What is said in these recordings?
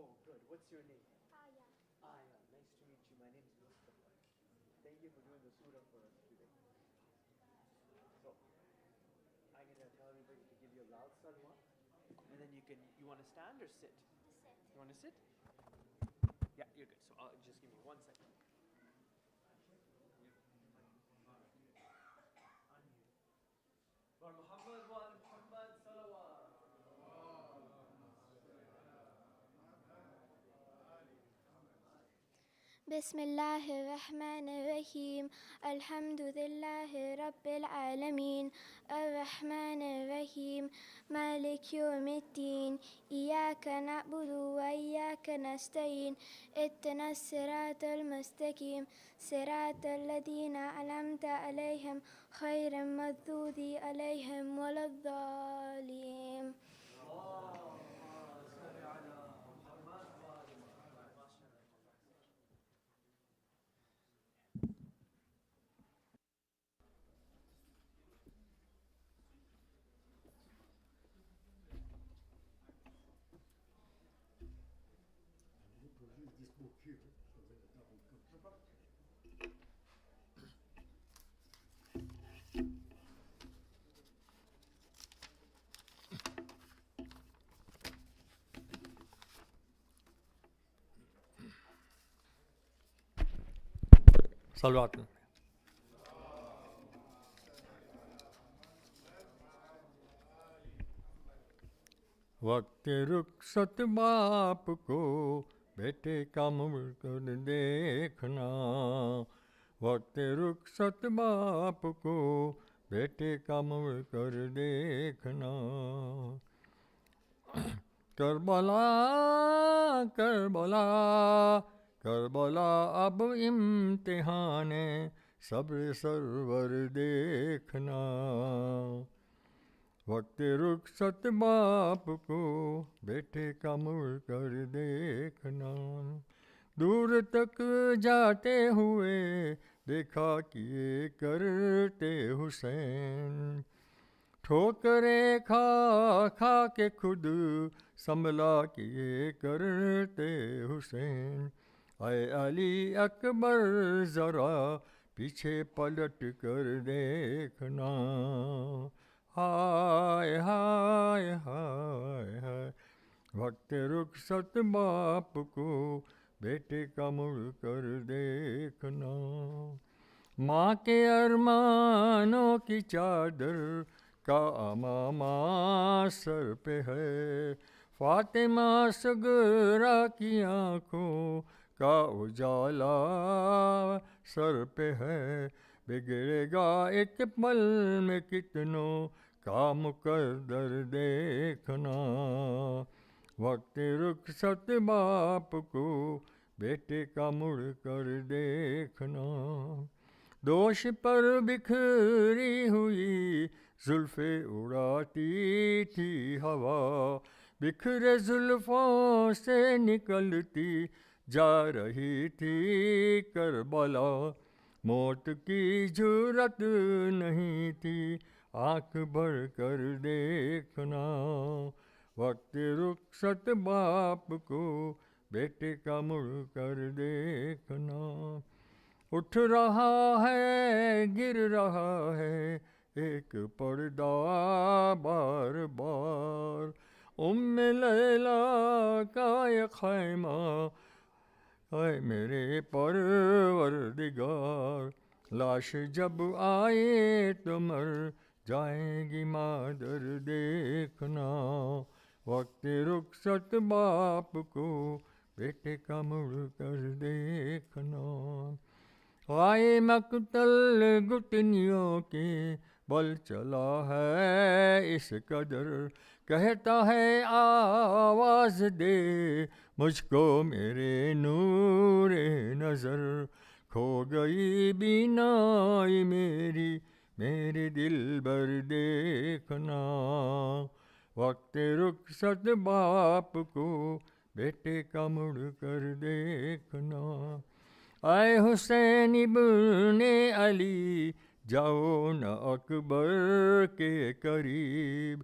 Oh, good. What's your name? Aya. Aya. Nice to meet you. My name is Mustafa. Thank you for doing the surah for us today. So, I'm going to tell everybody to give you a loud salwa. And then you want to stand or sit? Sit. You want to sit? Yeah, you're good. So, just give me 1 second. Muhammad wa Muhammad salawat. بسم الله الرحمن الرحيم الحمد لله رب العالمين الرحمن الرحيم مالك يوم الدين إياك نعبد وإياك نستعين اهدنا الصراط المستقيم صراط الذين أنعمت عليهم غير المغضوب عليهم ولا الضالين. صلوات. وقت رخصت باپ کو بیٹے کا مڑ کر دیکھنا. وقت رخصت باپ کو بیٹے کا مڑ کر دیکھنا. کربلا کربلا کربلا اب امتحان صبر سرور دیکھنا. وقت رخصت باپ کو بیٹے کا مڑ کر دیکھنا. دور تک جاتے ہوئے دیکھا کیے کرتے حسین. ٹھوکریں کھا کھا کے خود سنبھلا کیے کرتے حسین. اے علی اکبر ذرا پیچھے پلٹ کر دیکھنا. ہائے ہائے ہائے ہائے. وقت رخصت باپ کو بیٹے کا مڑ کر دیکھنا. ماں کے ارمانوں کی چادر کا امامہ سر پہ ہے. فاطمہ صغرا کی آنکھوں کا اجالا سر پہ ہے. بگڑے گا ایک پل میں کتنوں کا مقدر دیکھنا. وقت رخصت باپ کو بیٹے کا مڑ کر دیکھنا. دوش پر بکھری ہوئی زلفیں اڑاتی تھی ہوا. بکھرے زلفوں سے نکلتی جا رہی تھی کربلا. موت کی جرأت نہیں تھی آنکھ بھر کر دیکھنا. وقت رخصت باپ کو بیٹے کا مڑ کر دیکھنا. اٹھ رہا ہے گر رہا ہے ایک پردہ بار بار. لیلا کا یہ خیمہ اے میرے پروردگار. لاش جب آئے تو مر جائے گی مادر دیکھنا. وقت رخصت باپ کو بیٹے کا مڑ کر دیکھنا. آئے مقتل گھٹنیوں کے بل چلا ہے اس قدر. کہتا ہے آواز دے مجھ کو میرے نور نظر. کھو گئی بینائی میری میرے دل بر دیکھنا. وقت رخصت باپ کو بیٹے کا مڑ کر دیکھنا. اے حسین ابن علی جاؤ نہ اکبر کے قریب.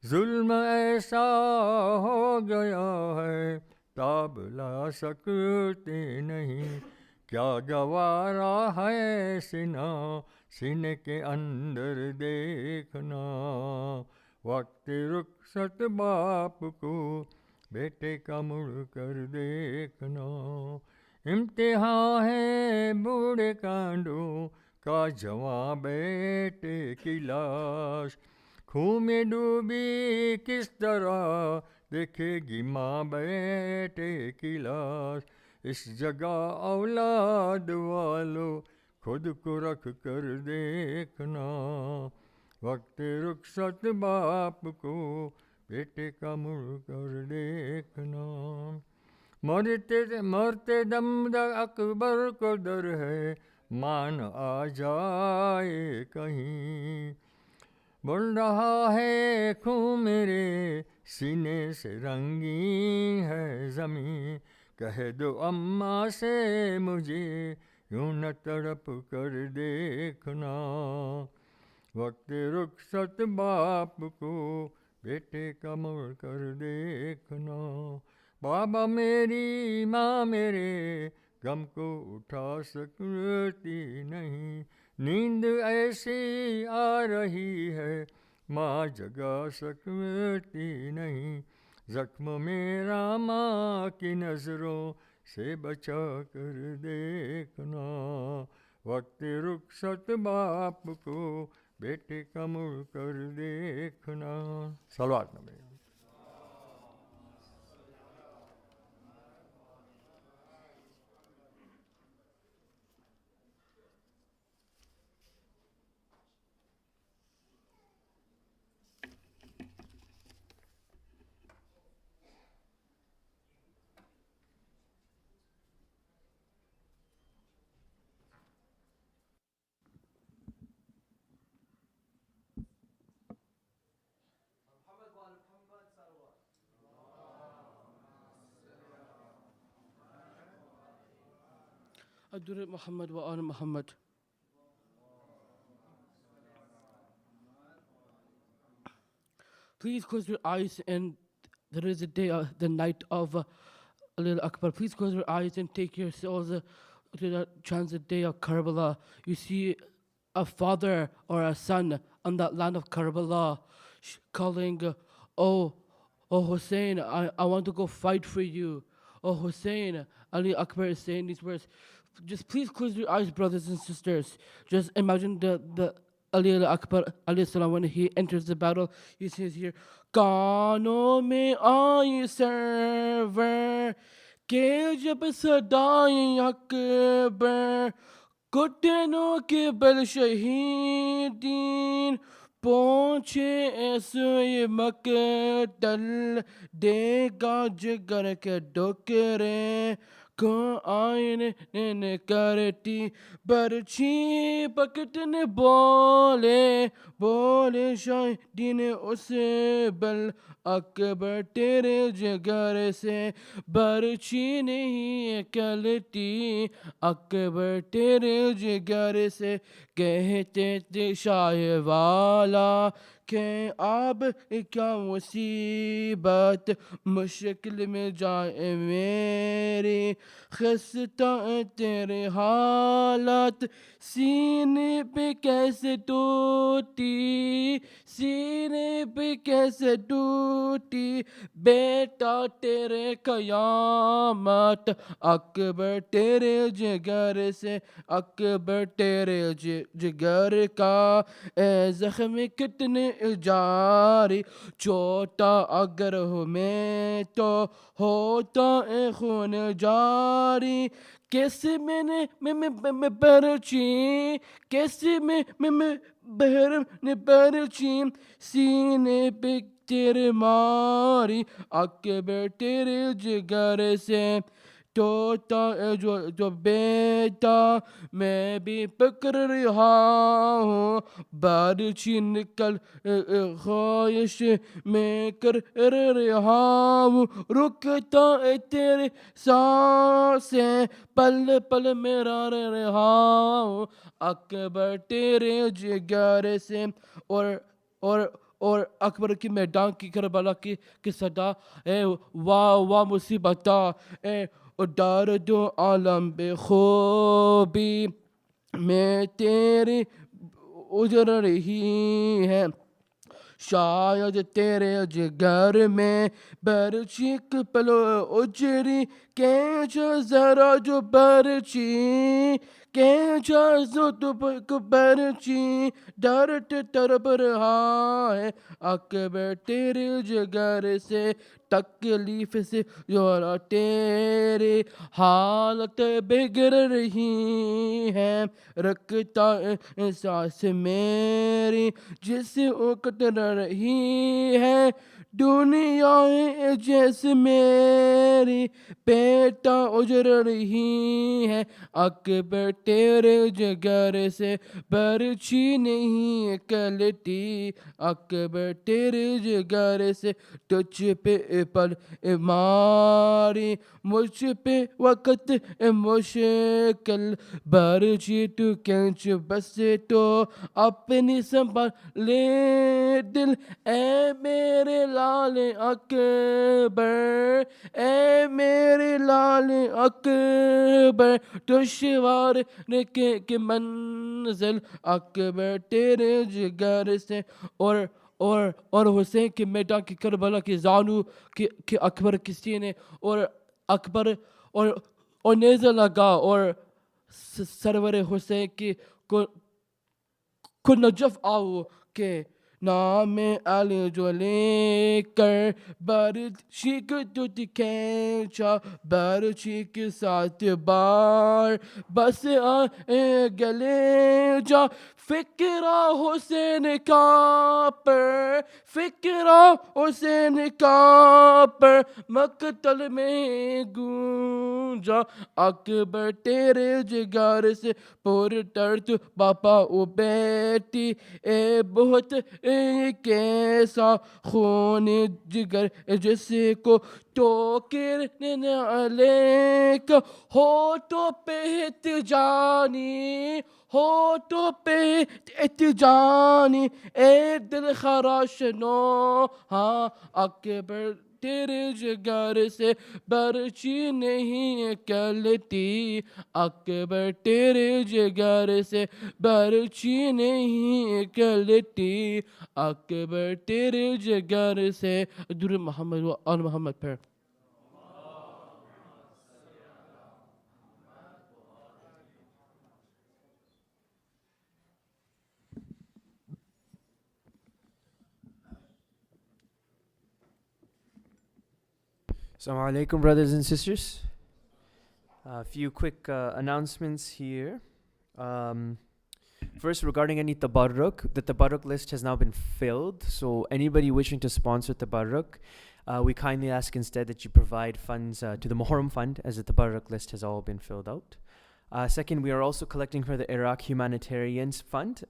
ظلم ایسا ہو گیا ہے تاب لا سکتے نہیں. کیا گوارا ہے سینے کے اندر دیکھنا. وقت رخصت باپ کو بیٹے کا مڑ کر دیکھنا. امتحان ہے بوڑھے کانڈوں کا جواں بیٹے کی لاش. خون میں ڈوبی کس طرح دیکھے گی ماں بیٹے کی لاش. اس جگہ اولاد والو خود کو رکھ کر دیکھنا. وقت رخصت باپ کو بیٹے کا مڑ کر دیکھنا. مرتے دم اکبر کو در ہے مان آ جائے کہیں. بڑھ رہا ہے خون میرے سینے سے رنگین ہے زمین. کہہ دو اماں سے مجھے یوں نہ تڑپ کر دیکھنا. وقت رخصت باپ کو بیٹے کا مڑ کر دیکھنا. بابا میری ماں میرے غم کو اٹھا سکتی نہیں. نیند ایسی آ رہی ہے ماں جگا سکتی نہیں. زخم میرا ماں کی نظروں سے بچا کر دیکھنا. وقت رخصت باپ کو بیٹے کا مڑ کر دیکھنا. صلوات نبی. Adhur Muhammad wa al Muhammad. Please close your eyes, and there is a day, the night of Al Akbar. Please close your eyes and take yourselves to the transit day of Karbala. You see a father or a son on that land of Karbala calling, oh Hussein, I want to go fight for you. Oh Hussein, Ali Akbar is saying these words. Just please close your eyes, brothers and sisters. Just imagine the Ali Akbar alayhi salam, when he enters the battle, he says here, کانوں میں آئی سرور کہ جب صدائیں اکبر گھٹنوں کے بل شہیدین پہنچے سوئے مقتل دے گا جگر کے ڈکرے کو آئینے کرتی برچھی پکٹنے بولے شاہدین اس بل اکبر تیرے جگر سے برچھی نہیں نکلتی اکبر تیرے جگر سے کہتے تھے شاہ والا کہ اب کیا مصیبت مشکل میں جائے میری خستہ تیرے حالات سینے پہ کیسے ٹوٹی سینے پہ کیسے ٹوٹی بیٹا تیرے قیامت اکبر تیرے جگر سے اکبر تیرے جگر کا اے زخم کتنے جاری چھوٹا اگر ہو میں تو ہوتا اے خون جاری کیسے میں نے پرچی کیسے میں بہر نے پرچی سینے پہ تیرے ماری اکبر تیرے جگر سے ٹوٹا جو بیٹا میں بھی پکڑ رہا ہوں بارچی نکل خواہش میں کر رہا ہوں رکتا ہے تیرے سانسیں پل پل میرا رہا ہوں اکبر تیرے جگر سے اور اکبر کی میدان کی کربلا کی صدا اے واہ واہ مصیبتہ اے درد و عالم بے خوبی میں تیری اجر رہی ہے شاید تیرے جگر میں برچی پلو اجری کینچا ذرا جو برچی کینچا زو تو برچی درد تڑپ رہا ہے اکبر تیرے جگر سے تکلیف سے یورا تیری حالت بگڑ رہی ہے رکھتا احساس میری جس وقت رہی ہے دنیا جیسے میری پیٹا اجڑ رہی ہے اکبر تیرے جگر سے برچی نہیں نکلتی اکبر تیرے جگر سے تجھ پہ پل ماری مجھ پہ وقت مشکل برچی تو کینچ بس تو اپنی سنبھال لے دل اے میرے لال اکبر اے میرے لال اکبر دشوار کے منزل اکبر تیرے جگر سے اور حسین کے میدان کی کربلا کی زانو کہ اکبر کسی نے اور اکبر اور نیزہ لگا اور سرور حسین کی کو نجف آؤ کہ نام علی جو لے کر برچی کو تجھ کھینچا برچی کے ساتھ بار بس آئے گلے جا فکرہ حسین کا پر فکرہ حسین کا پر مقتل میں گونجا اکبر تیرے جگر سے پر درد باپا او بیٹی اے بہت کیسا خون جگر جس کو ٹوکرنے علیک ہوٹوں پہ تجانی ہوٹوں پہ اتجانی اے دل خراش نو ہاں اکبر تیرے جگر سے برچی نہیں نکلتی اکبر تیرے جگر سے برچی نہیں نکلتی اکبر تیرے جگر سے درود محمد و آل محمد پر Assalamu alaikum, brothers and sisters. A few quick announcements here. First, regarding any tabarruk, the tabarruk list has now been filled. So anybody wishing to sponsor tabarruk, we kindly ask instead that you provide funds to the Muharram Fund, as the tabarruk list has all been filled out. Second, we are also collecting for the Iraq Humanitarians Fund.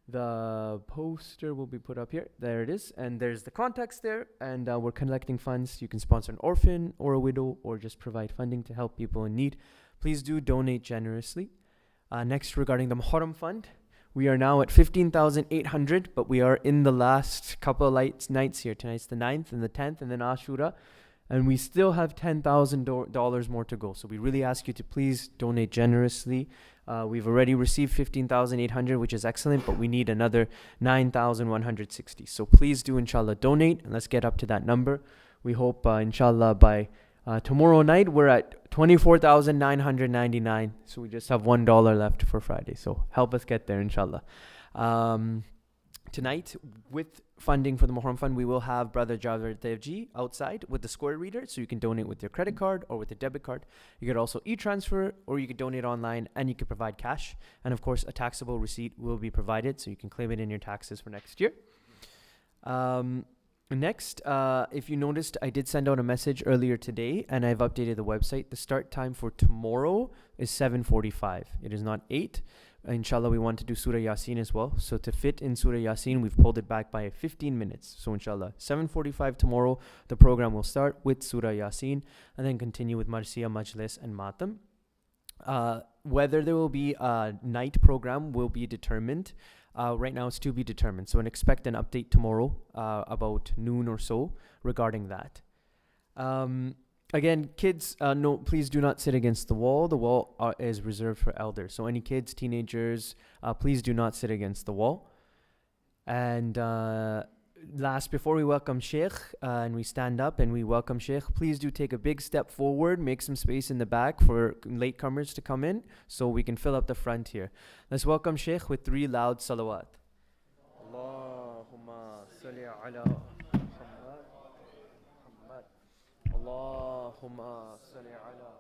The poster will be put up here. There it is. And there's the contacts there. And we're collecting funds. You can sponsor an orphan or a widow or just provide funding to help people in need. Please do donate generously. Next, regarding the Muharram Fund, we are now at 15,800, but we are in the last couple of nights here. Tonight's the 9th and the 10th and then Ashura. And we still have $10,000 more to go. So we really ask you to please donate generously. We've already received 15,800, which is excellent, but we need another 9,160. So please do, inshallah, donate, and let's get up to that number. We hope, inshallah, by tomorrow night, we're at 24,999. So we just have $1 left for Friday. So help us get there, inshallah. Tonight, with funding for the Muharram Fund, we will have Brother Javed Devji outside with the square reader, so you can donate with your credit card or with a debit card. You could also e-transfer, or you could donate online, and you could provide cash. And of course, a taxable receipt will be provided, so you can claim it in your taxes for next year. Next, if you noticed, I did send out a message earlier today, and I've updated the website. The start time for tomorrow is 7:45. It is not 8. Inshallah, we want to do Surah Yasin as well. So to fit in Surah Yasin, we've pulled it back by 15 minutes. So inshallah, 7:45 tomorrow, the program will start with Surah Yasin and then continue with Marsiya, Majlis and Matam. Whether there will be a night program will be determined Right now it's to be determined. So expect an update tomorrow about noon or so regarding that. Again, kids, no, please do not sit against the wall. The wall is reserved for elders. So any kids, teenagers, please do not sit against the wall. And last, before we welcome Shaykh and we stand up and we welcome Shaykh, please do take a big step forward, make some space in the back for latecomers to come in so we can fill up the front here. Let's welcome Shaykh with 3 loud salawat. Allahumma salli ala Muhammad. Allahumma salli ala.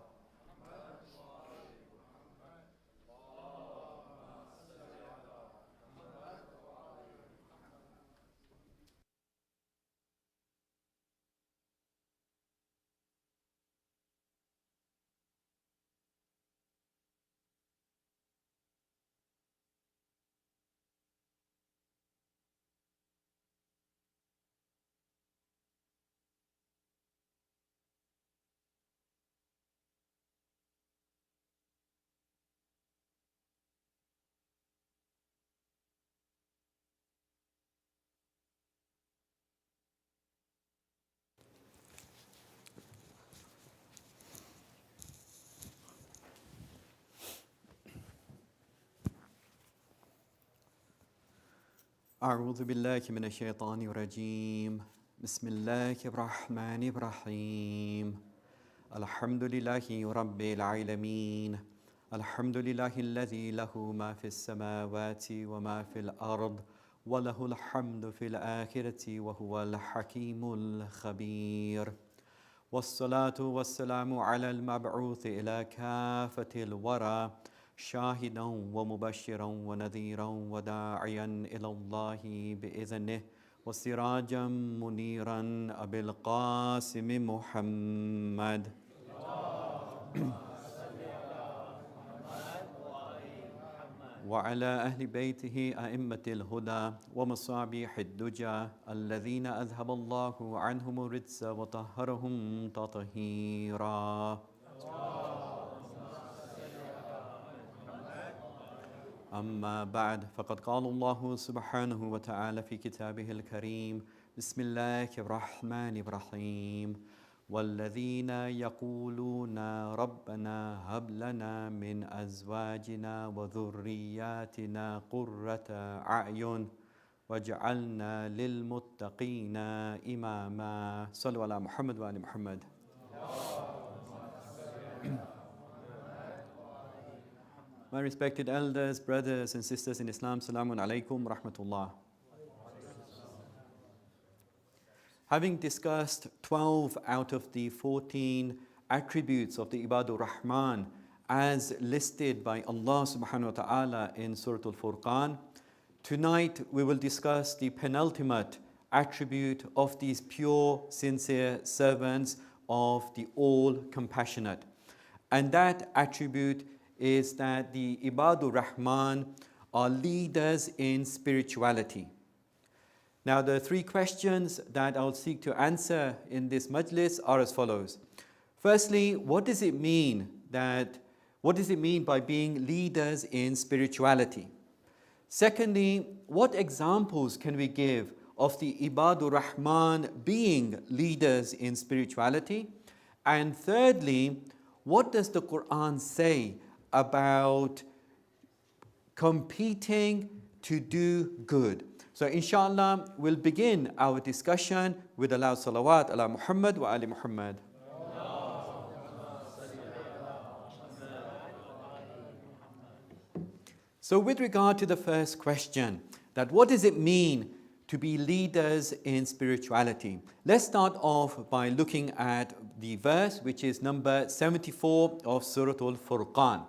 أعوذ بالله من الشيطان الرجيم بسم الله الرحمن الرحيم الحمد لله رب العالمين الحمد لله الذي له ما في السماوات وما في الأرض وله الحمد في الآخرة وهو الحكيم الخبير والصلاة والسلام على المبعوث إلى كافة الورى شاهدا ومبشرا ونذيرا وداعيا إلى الله بإذنه وسراجا منيرا أبي القاسم محمد وعلى أهل بيته أئمة الهدى ومصابيح الدجى الذين أذهب الله عنهم الرجس وطهرهم تطهيرا أما بعد فقد قال الله سبحانه وتعالى في كتابه الكريم بسم الله الرحمن الرحيم والذين يقولون ربنا هب لنا من أزواجنا وذرياتنا قرة أعين واجعلنا للمتقين إماما صلوا على محمد وآل محمد. My respected elders, brothers and sisters in Islam, Assalamu alaikum wa rahmatullah. Having discussed 12 out of the 14 attributes of the Ibadur Rahman as listed by Allah subhanahu wa ta'ala in Surah Al-Furqan, tonight we will discuss the penultimate attribute of these pure, sincere servants of the All-Compassionate. And that attribute is that the Ibadur Rahman are leaders in spirituality. Now the 3 questions that I'll seek to answer in this majlis are as follows. Firstly, what does it mean by being leaders in spirituality? Secondly, what examples can we give of the Ibadur Rahman being leaders in spirituality? And thirdly, what does the Quran say about competing to do good? So inshallah, we'll begin our discussion with a loud salawat ala Muhammad wa ali Muhammad. So with regard to the first question, that what does it mean to be leaders in spirituality? Let's start off by looking at the verse, which is number 74 of Surah Al-Furqan.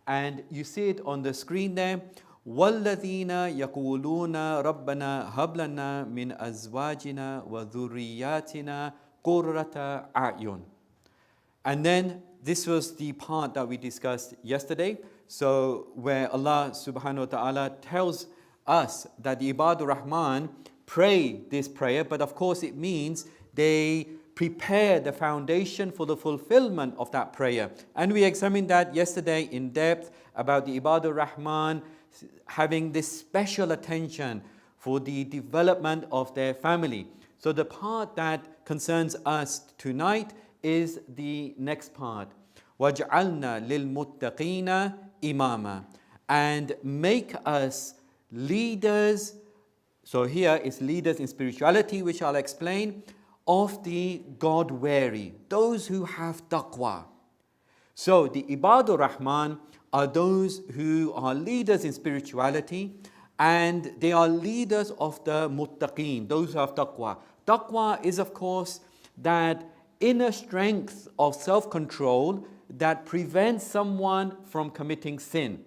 And you see it on the screen there. وَالَّذِينَ يَقُولُونَ رَبَّنَا هَبْ لَنَا مِنْ أَزْوَاجِنَا وَذُرِّيَّاتِنَا قُرَّةَ أَعْيُنٍ. And then this was the part that we discussed yesterday. So where Allah subhanahu wa ta'ala tells us that the Ibadur Rahman pray this prayer, but of course it means they prepare the foundation for the fulfillment of that prayer. And we examined that yesterday in depth about the Ibadur Rahman having this special attention for the development of their family. So the part that concerns us tonight is the next part. وَجْعَلْنَا لِلْمُتَّقِينَ إِمَامًا, and make us leaders. So here is leaders in spirituality, which I'll explain, of the God-wary, those who have taqwa. So the Ibadur Rahman are those who are leaders in spirituality, and they are leaders of the muttaqeen, those who have taqwa. Taqwa is, of course, that inner strength of self-control that prevents someone from committing sin.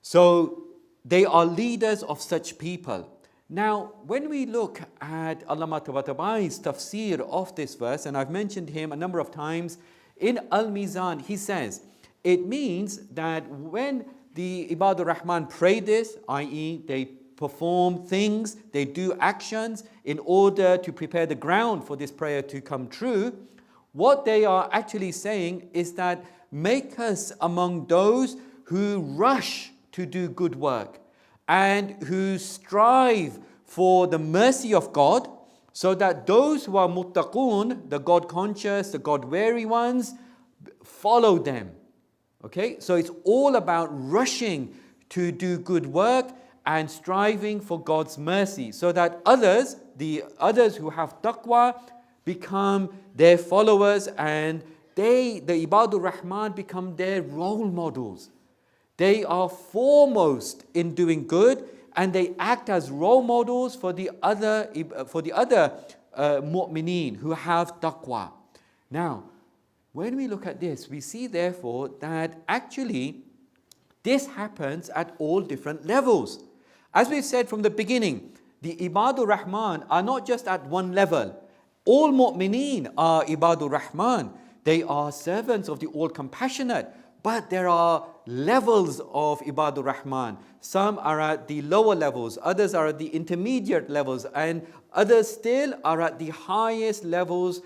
So they are leaders of such people. Now, when we look at Allama Tabatabai tafsir of this verse, and I've mentioned him a number of times, in Al-Mizan, he says, it means that when the Ibadur Rahman pray this, i.e. they perform things, they do actions in order to prepare the ground for this prayer to come true, what they are actually saying is that make us among those who rush to do good work and who strive for the mercy of God, so that those who are muttaqun, the God conscious, the God wary ones, follow them. Okay, so it's all about rushing to do good work and striving for God's mercy, so that others, the others who have taqwa, become their followers, and they, the Ibadur Rahman, become their role models. They are foremost in doing good, and they act as role models for the other mu'mineen who have taqwa. Now, when we look at this, we see therefore that actually this happens at all different levels. As we've said from the beginning, the Ibadur Rahman are not just at one level. All mu'mineen are Ibadur Rahman. They are servants of the All-Compassionate. But there are levels of Ibadur Rahman. Some are at the lower levels, others are at the intermediate levels, and others still are at the highest levels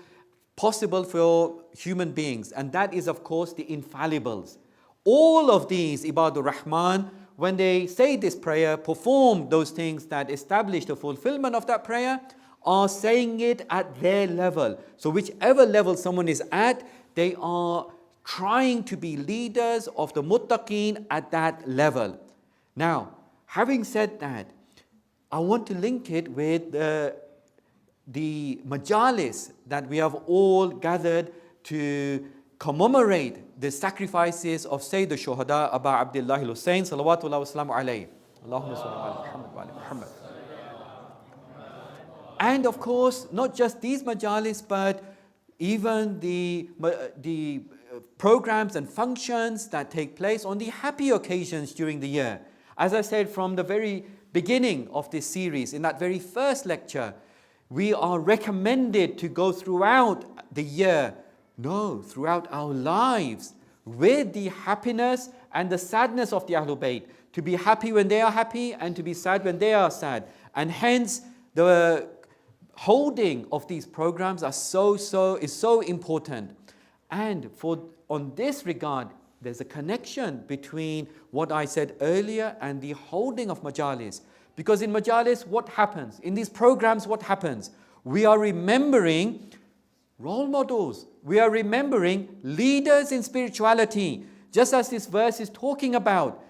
possible for human beings. And that is, of course, the infallibles. All of these Ibadur Rahman, when they say this prayer, perform those things that establish the fulfillment of that prayer, are saying it at their level. So whichever level someone is at, they are trying to be leaders of the muttaqeen at that level. Now, having said that, I want to link it with the majalis that we have all gathered to commemorate the sacrifices of Sayyid al-Shuhada Aba Abdullah al-Hussein salawatullah wa salamu alayhi. Allahumma salli ala Muhammad wa ala Muhammad. And of course, not just these majalis, but even the programs and functions that take place on the happy occasions during the year. As I said from the very beginning of this series, in that very first lecture, we are recommended to go throughout the year, throughout our lives, with the happiness and the sadness of the Ahlul Bayt, to be happy when they are happy and to be sad when they are sad. And hence, the holding of these programs is so important. And on this regard, there's a connection between what I said earlier and the holding of majalis. Because in majalis, what happens? In these programs, what happens? We are remembering role models. We are remembering leaders in spirituality. Just as this verse is talking about,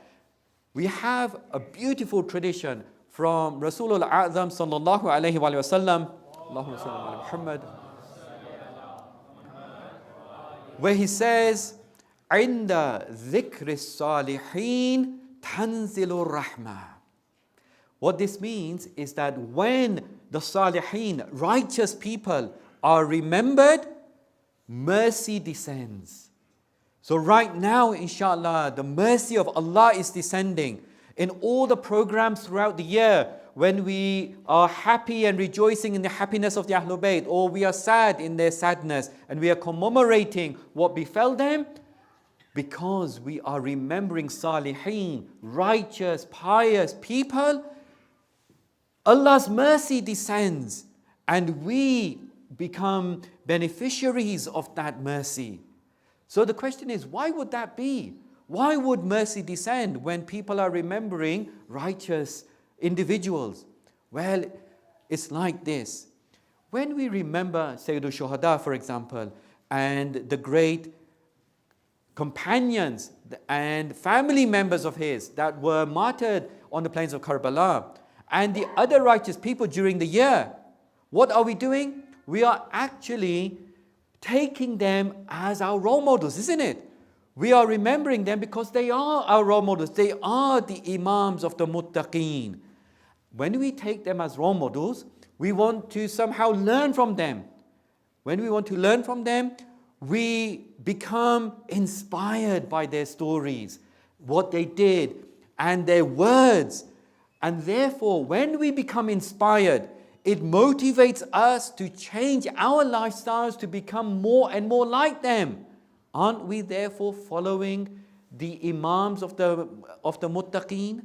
we have a beautiful tradition from Rasulullah A'zam sallallahu alayhi wa sallam, Allahumma salli ala Muhammad, where he says, عند ذكر الصالحين تنزل الرحمة. What this means is that when the salihin, righteous people, are remembered, mercy descends. So right now, inshallah, the mercy of Allah is descending in all the programs throughout the year. When we are happy and rejoicing in the happiness of the Ahlul Bayt, or we are sad in their sadness, and we are commemorating what befell them, because we are remembering salihin, righteous, pious people, Allah's mercy descends, and we become beneficiaries of that mercy. So the question is, why would that be? Why would mercy descend when people are remembering righteous individuals? Well, it's like this. When we remember Sayyidul Shuhada, for example, and the great companions and family members of his that were martyred on the plains of Karbala, and the other righteous people during the year, what are we doing? We are actually taking them as our role models, isn't it? We are remembering them because they are our role models. They are the imams of the muttaqeen. When we take them as role models, we want to somehow learn from them. When we want to learn from them, we become inspired by their stories, what they did, and their words. And therefore, when we become inspired, it motivates us to change our lifestyles to become more and more like them. Aren't we therefore following the imams of the muttaqeen?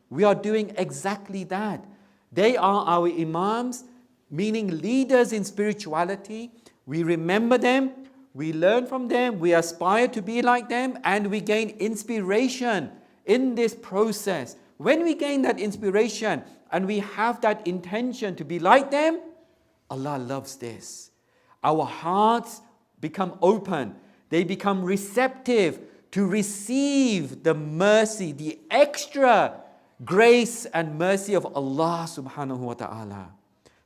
We are doing exactly that. They are our imams, meaning leaders in spirituality. We remember them, we learn from them, we aspire to be like them, and we gain inspiration in this process. When we gain that inspiration and we have that intention to be like them, Allah loves this. Our hearts become open. They become receptive to receive the mercy, the extra grace and mercy of Allah subhanahu wa ta'ala.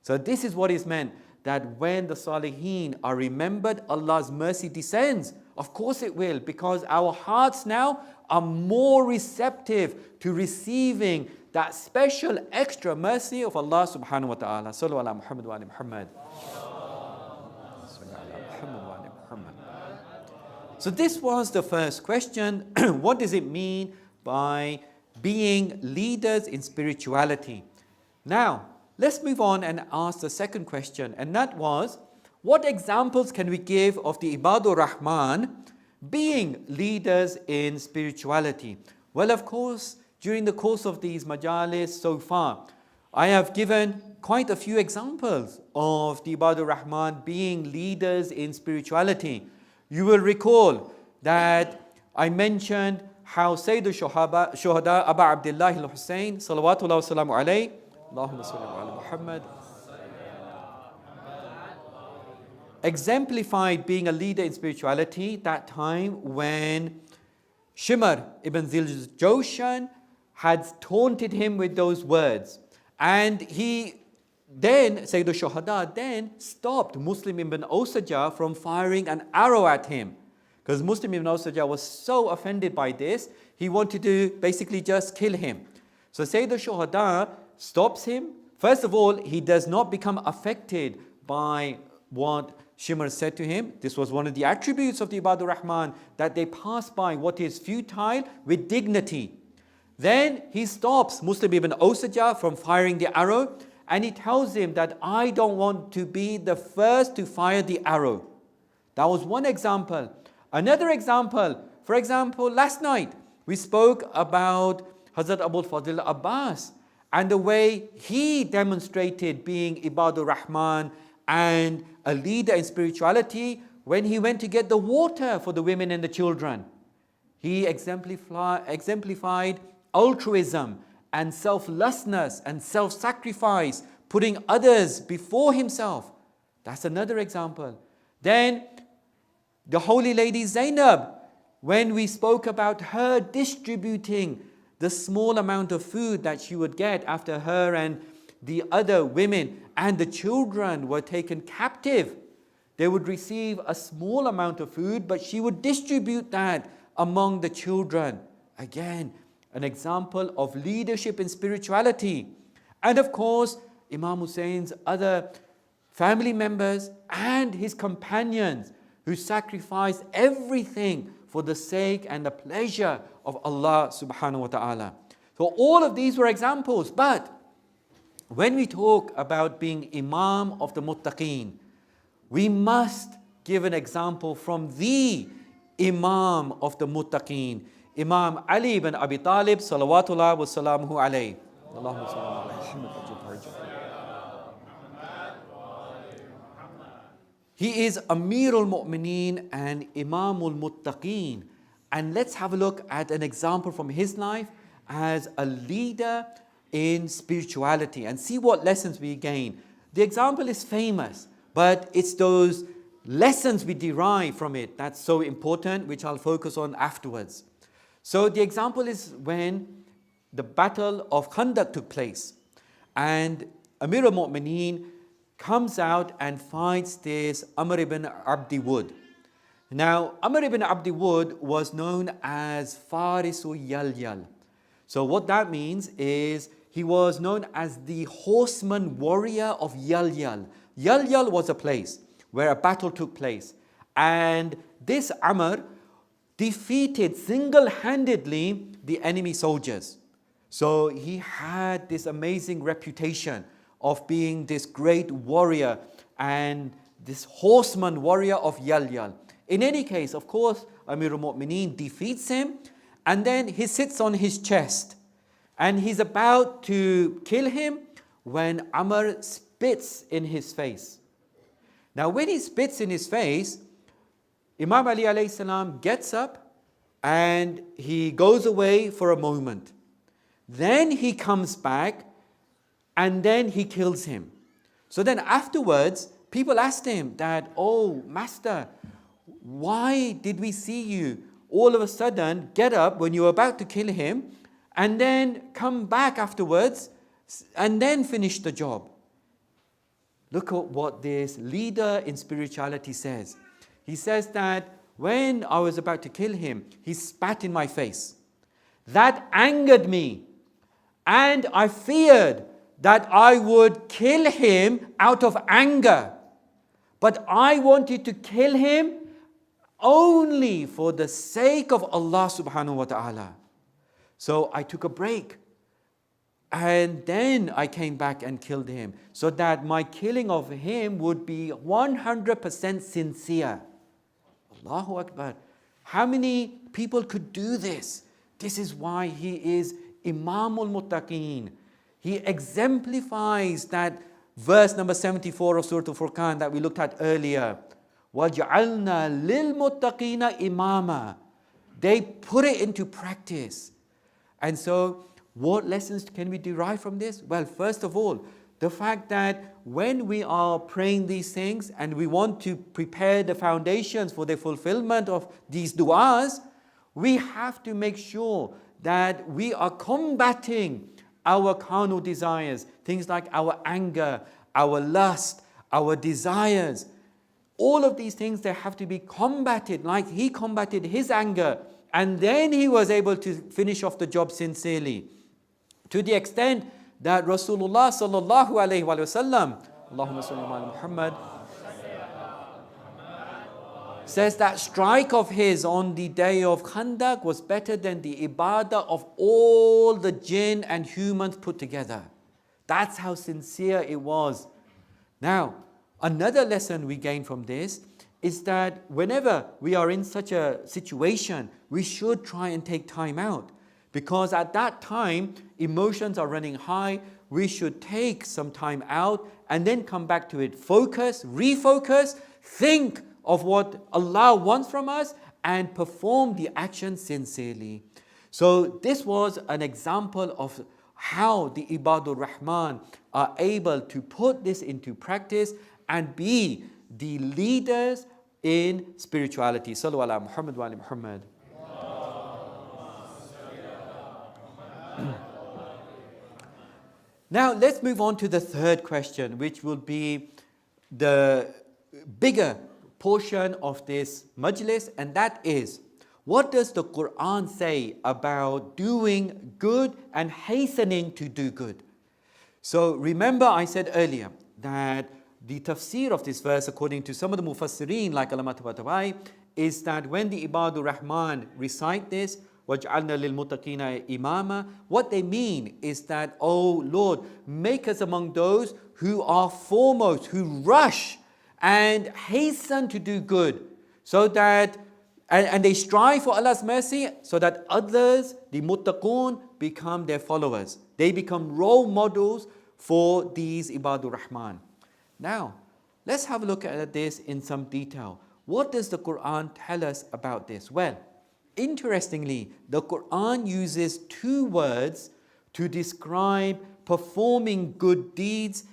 So this is what is meant, that when the Salihin are remembered, Allah's mercy descends. Of course it will, because our hearts now are more receptive to receiving that special extra mercy of Allah subhanahu wa ta'ala. Sallu ala Muhammad wa ala Muhammad. So this was the first question. What does it mean by being leaders in spirituality? Now, let's move on and ask the second question, and that was, what examples can we give of the Ibadur Rahman being leaders in spirituality? Well, of course, during the course of these majalis so far, I have given quite a few examples of the Ibadur Rahman being leaders in spirituality. You will recall that I mentioned how Sayyidul Shuhada Aba Abdullah al-Hussein, salawatullah wa salamu alayhi, Allahumma salli ala Muhammad, exemplified being a leader in spirituality that time when Shimr ibn Ziljoshan had taunted him with those words. And Sayyidul Shuhada then stopped Muslim ibn Osaja from firing an arrow at him. Because Muslim ibn Osaja was so offended by this, he wanted to basically just kill him. So Sayyidul Shuhada stops him. First of all, he does not become affected by what Shimr said to him. This was one of the attributes of the Ibadur Rahman, that they pass by what is futile with dignity. Then he stops Muslim ibn Osaja from firing the arrow, and he tells him that I don't want to be the first to fire the arrow. That was one example. Another example, for example, last night we spoke about Hazrat Abul Fadl Abbas and the way he demonstrated being Ibadur Rahman and a leader in spirituality when he went to get the water for the women and the children. He exemplified altruism and selflessness and self-sacrifice, putting others before himself. That's another example. Then the Holy Lady Zainab, when we spoke about her distributing the small amount of food that she would get after her and the other women and the children were taken captive. They would receive a small amount of food, but she would distribute that among the children. Again, an example of leadership in spirituality. And of course, Imam Hussein's other family members and his companions who sacrificed everything for the sake and the pleasure of Allah subhanahu wa ta'ala. So all of these were examples, but when we talk about being Imam of the Muttaqeen, we must give an example from the Imam of the Muttaqeen, Imam Ali ibn Abi Talib, salawatullah wa salamuhu alayhi. Allahumma salli ala Muhammad. He is Amirul Mu'mineen and Imamul Muttaqeen. And let's have a look at an example from his life as a leader in spirituality and see what lessons we gain. The example is famous, but it's those lessons we derive from it that's so important, which I'll focus on afterwards. So the example is when the Battle of Khandaq took place and Amir al-Mu'mineen comes out and fights this Amr ibn Abdi Wud. Now, Amr ibn Abdi Wud was known as Farisu Yalyal. So what that means is he was known as the horseman warrior of Yalyal. Yalyal was a place where a battle took place. And this Amr defeated single-handedly the enemy soldiers. So he had this amazing reputation of being this great warrior and this horseman warrior of Yalyal. In any case, of course, Amir al-Mu'mineen defeats him and then he sits on his chest and he's about to kill him when Amr spits in his face. Now when he spits in his face, Imam Ali alayhi salam gets up and he goes away for a moment. Then he comes back and then he kills him. So then afterwards, people asked him that, "Oh, master, why did we see you all of a sudden get up when you were about to kill him and then come back afterwards and then finish the job?" Look at what this leader in spirituality says. He says that when I was about to kill him, he spat in my face. That angered me, and I feared that I would kill him out of anger. But I wanted to kill him only for the sake of Allah subhanahu wa ta'ala. So I took a break. And then I came back and killed him, so that my killing of him would be 100% sincere. Allahu Akbar. How many people could do this? This is why he is Imamul Muttaqeen. He exemplifies that verse number 74 of Surah Al-Furqan that we looked at earlier. وَجَعَلْنَا لِلْمُتَّقِينَ إِمَامًا. They put it into practice. And so, what lessons can we derive from this? Well, first of all, the fact that when we are praying these things and we want to prepare the foundations for the fulfillment of these du'as, we have to make sure that we are combating our carnal desires, things like our anger, our lust, our desires. All of these things, they have to be combated like he combated his anger, and then he was able to finish off the job sincerely. To the extent that Rasulullah sallallahu alayhi wa sallam, Allahumma salli ala Muhammad, says that strike of his on the day of Khandaq was better than the ibadah of all the jinn and humans put together. That's how sincere it was. Now, another lesson we gain from this is that whenever we are in such a situation, we should try and take time out. Because at that time, emotions are running high. We should take some time out and then come back to it. Focus, refocus, think of what Allah wants from us and perform the action sincerely. So this was an example of how the Ibadur Rahman are able to put this into practice and be the leaders in spirituality. Sallu ala Muhammad wa ala Muhammad. Now let's move on to the third question, which will be the bigger portion of this majlis, and that is, what does the Quran say about doing good and hastening to do good? So remember I said earlier that the tafsir of this verse, according to some of the mufassirin like Allama Tabatabai, is that when the Ibadur Rahman recite this, وَجْعَلْنَا لِلْمُتَّقِينَ إِمَامًا, what they mean is that, oh Lord, make us among those who are foremost, who rush and hasten to do good, so that, and they strive for Allah's mercy, so that others, the muttaqun, become their followers. They become role models for these Ibadur Rahman. Now, let's have a look at this in some detail. What does the Quran tell us about this? Well, interestingly, the Quran uses two words to describe performing good deeds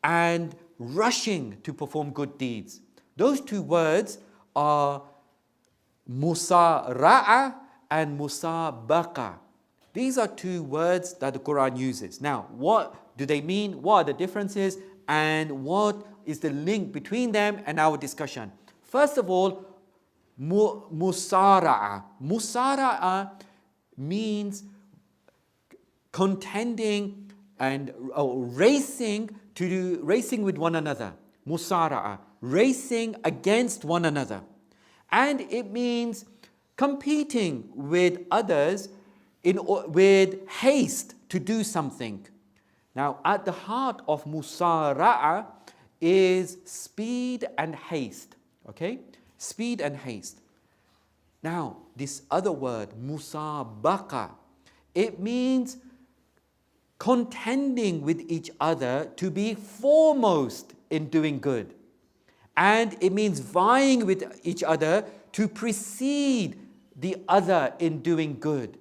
and rushing to perform good deeds. Those two words are musara'a and musabaqa. These are two words that the Quran uses. Now, what do they mean? What are the differences? And what is the link between them and our discussion? First of all, musara'a. Musara'a means contending and racing with one another. Musara'a, racing against one another. And it means competing with others with haste to do something. Now, at the heart of musara'a is speed and haste. Okay? Speed and haste. Now, this other word, musabaqa, it means contending with each other to be foremost in doing good. And it means vying with each other to precede the other in doing good.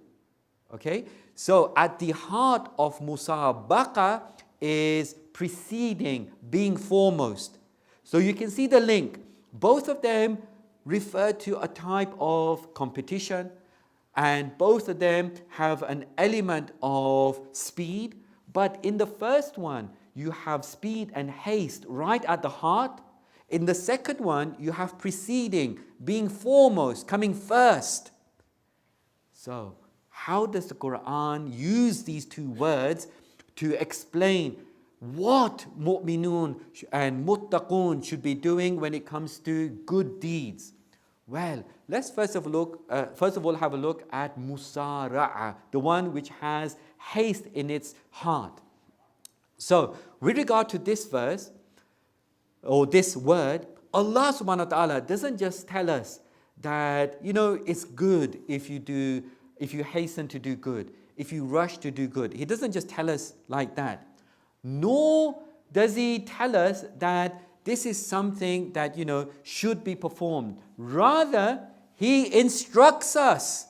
Okay? So at the heart of musabaqa is preceding, being foremost. So you can see the link. Both of them refer to a type of competition, and both of them have an element of speed. But in the first one, you have speed and haste right at the heart. In the second one, you have preceding, being foremost, coming first. So, how does the Quran use these two words to explain what mu'minun and muttaqun should be doing when it comes to good deeds? Well, let's first of all have a look at musara'a, the one which has haste in its heart. So, with regard to this verse, or this word, Allah subhanahu wa ta'ala doesn't just tell us that, it's good if you hasten to do good, if you rush to do good. He doesn't just tell us like that. Nor does He tell us that this is something that, should be performed. Rather, He instructs us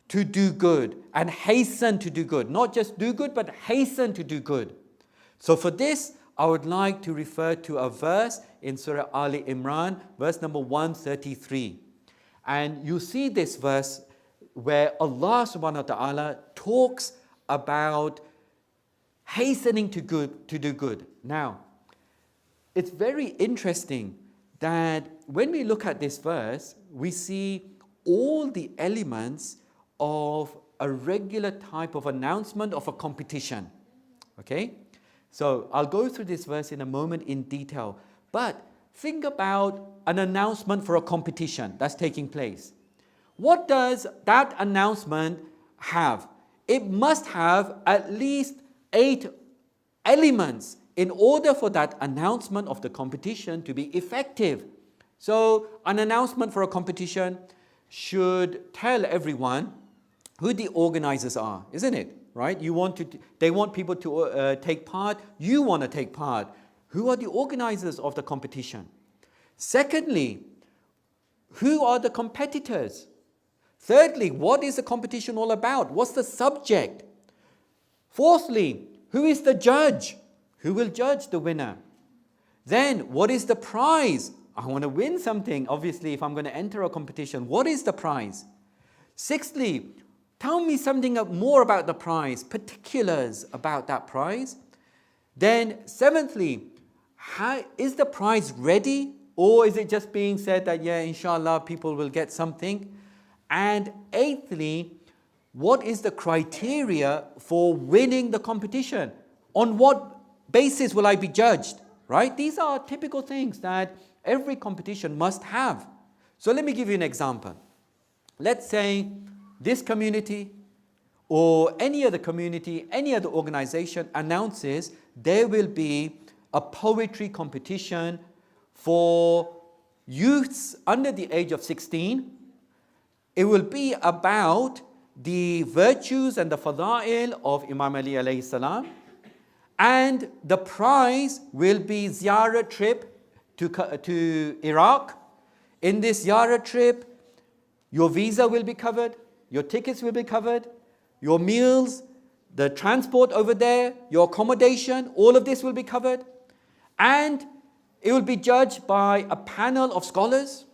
to do good and hasten to do good. Not just do good, but hasten to do good. So for this, I would like to refer to a verse in Surah Ali Imran, verse number 133. And you see this verse where Allah subhanahu wa ta'ala talks about hastening to do good. Now, it's very interesting that when we look at this verse, we see all the elements of a regular type of announcement of a competition. Okay? So I'll go through this verse in a moment in detail. But think about an announcement for a competition that's taking place. What does that announcement have? It must have at least 8 elements in order for that announcement of the competition to be effective. So an announcement for a competition should tell everyone who the organizers are, isn't it? Right? They want people to take part. You want to take part. Who are the organizers of the competition? Secondly, who are the competitors? Thirdly, what is the competition all about? What's the subject? Fourthly, who is the judge? Who will judge the winner? Then, what is the prize? I want to win something, obviously, if I'm going to enter a competition. What is the prize? Sixthly, tell me something more about the prize, particulars about that prize. Then, seventhly, is the prize ready? Or is it just being said that, yeah, inshallah, people will get something? And eighthly, what is the criteria for winning the competition? On what basis will I be judged? Right? These are typical things that every competition must have. So let me give you an example. Let's say this community or any other community, any other organization announces there will be a poetry competition for youths under the age of 16. It will be about the virtues and the fada'il of Imam Ali alayhi salam. And the prize will be ziyarah trip to Iraq. In this ziyarah trip, your visa will be covered, your tickets will be covered, your meals, the transport over there, your accommodation, all of this will be covered. And it will be judged by a panel of scholars.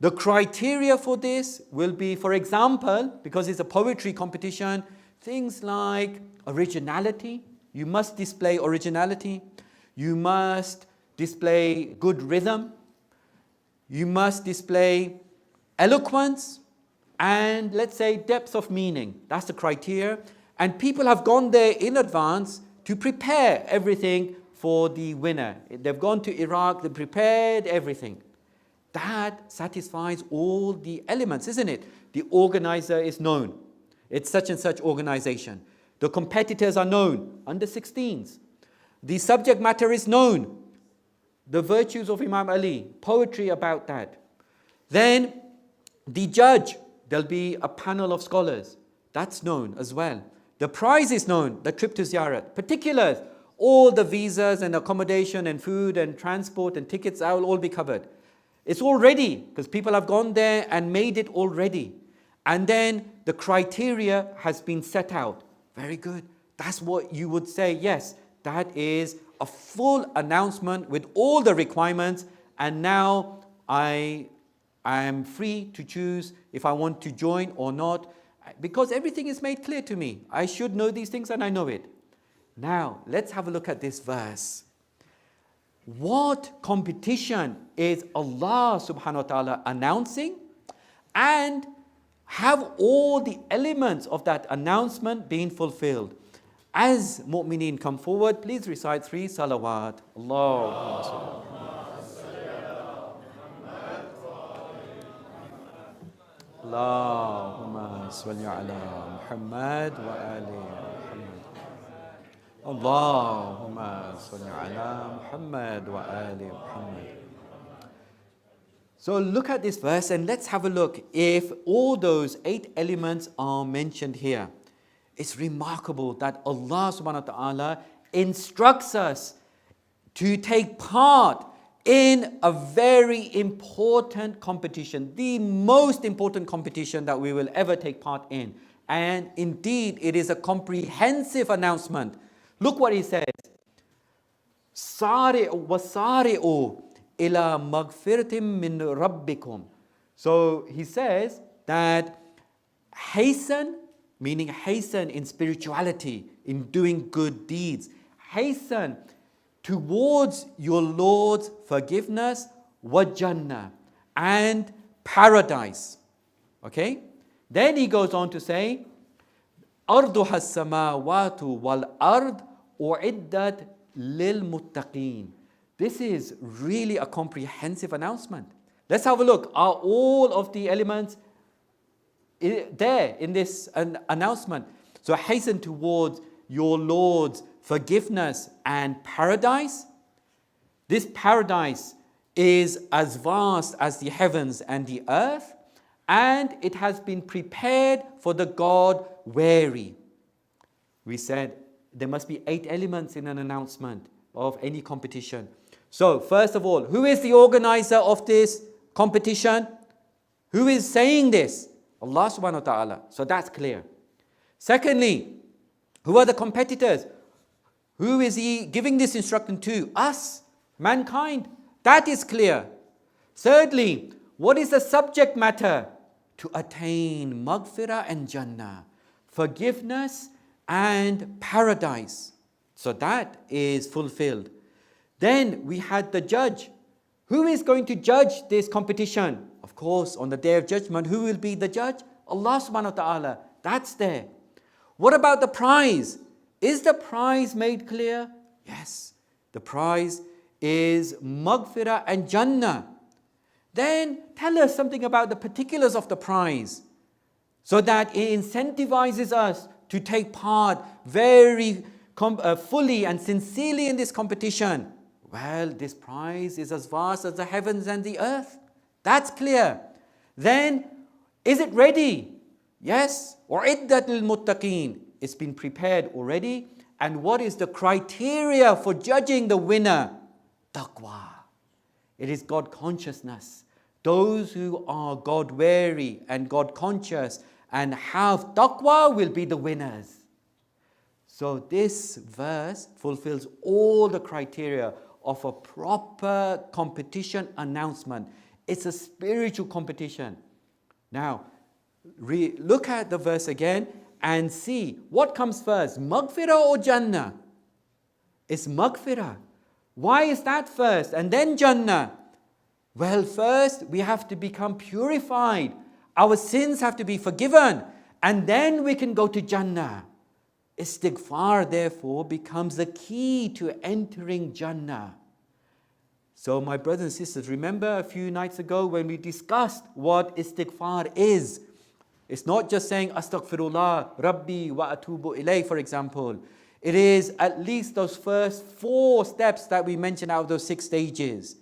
The criteria for this will be, for example, because it's a poetry competition, things like originality. You must display originality. You must display good rhythm. You must display eloquence and, let's say, depth of meaning. That's the criteria. And people have gone there in advance to prepare everything for the winner. They've gone to Iraq, they prepared everything. That satisfies all the elements, isn't it? The organizer is known. It's such and such organization. The competitors are known, under 16s. The subject matter is known. The virtues of Imam Ali, poetry about that. Then the judge, there'll be a panel of scholars. That's known as well. The prize is known, the trip to Ziyarat. Particulars, all the visas and accommodation and food and transport and tickets, that will all be covered. It's all ready because people have gone there and made it already. And then the criteria has been set out. Very good. That's what you would say, yes, that is a full announcement with all the requirements, and now I am free to choose if I want to join or not, because everything is made clear to me. I should know these things and I know it. Now, let's have a look at this verse. What competition is Allah subhanahu wa ta'ala announcing, and have all the elements of that announcement been fulfilled? As mu'mineen come forward, please recite 3 salawat. Allahumma salli. Allahumma salli ala Muhammad wa ali Muhammad. Allahumma salli ala Muhammad wa ali Muhammad. So look at this verse and let's have a look if all those 8 elements are mentioned here. It's remarkable that Allah subhanahu wa ta'ala instructs us to take part in a very important competition, the most important competition that we will ever take part in. And indeed, it is a comprehensive announcement. Look what he says. Sari'u wasari'u ila maghfiratin min rabbikum. So he says that hasten, meaning hasten in spirituality, in doing good deeds. Hasten towards your Lord's forgiveness, wa Jannah, and paradise. Okay? Then he goes on to say, Arduha as-samawatu wal ard u'iddat lil muttaqeen. This is really a comprehensive announcement. Let's have a look. Are all of the elements there in this announcement? So hasten towards your Lord's forgiveness and paradise. This paradise is as vast as the heavens and the earth, and it has been prepared for the God-wary. We said there must be 8 elements in an announcement of any competition. So first of all, who is the organizer of this competition? Who is saying this? Allah subhanahu wa ta'ala. So that's clear. Secondly, who are the competitors? Who is he giving this instruction to? Us, mankind. That is clear. Thirdly, what is the subject matter? To attain maghfirah and Jannah, forgiveness and paradise. So that is fulfilled. Then we had the judge. Who is going to judge this competition? Of course, on the Day of Judgment, who will be the judge? Allah subhanahu wa ta'ala. That's there. What about the prize? Is the prize made clear? Yes. The prize is maghfirah and Jannah. Then tell us something about the particulars of the prize, so that it incentivizes us to take part very fully and sincerely in this competition. Well, this prize is as vast as the heavens and the earth. That's clear. Then, is it ready? Yes. U'iddat lil muttaqeen. It's been prepared already. And what is the criteria for judging the winner? Taqwa. It is God consciousness. Those who are God wary and God conscious and have taqwa will be the winners. So this verse fulfills all the criteria of a proper competition announcement. It's a spiritual competition. Now, look at the verse again and see what comes first, maghfirah or Jannah? It's maghfirah. Why is that first and then Jannah? Well, first we have to become purified. Our sins have to be forgiven, and then we can go to Jannah. Istighfar, therefore, becomes the key to entering Jannah. So my brothers and sisters, remember a few nights ago when we discussed what istighfar is. It's not just saying astaghfirullah, rabbi wa atubu ilayh, for example. It is at least those first 4 steps that we mentioned out of those 6 stages.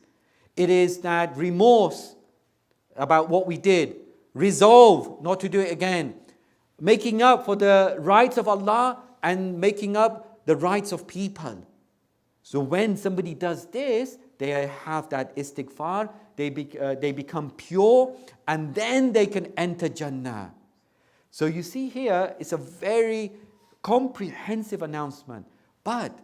It is that remorse about what we did, resolve not to do it again, making up for the rights of Allah and making up the rights of people. So when somebody does this, they have that istighfar, they become pure, and then they can enter Jannah. So you see here, it's a very comprehensive announcement. But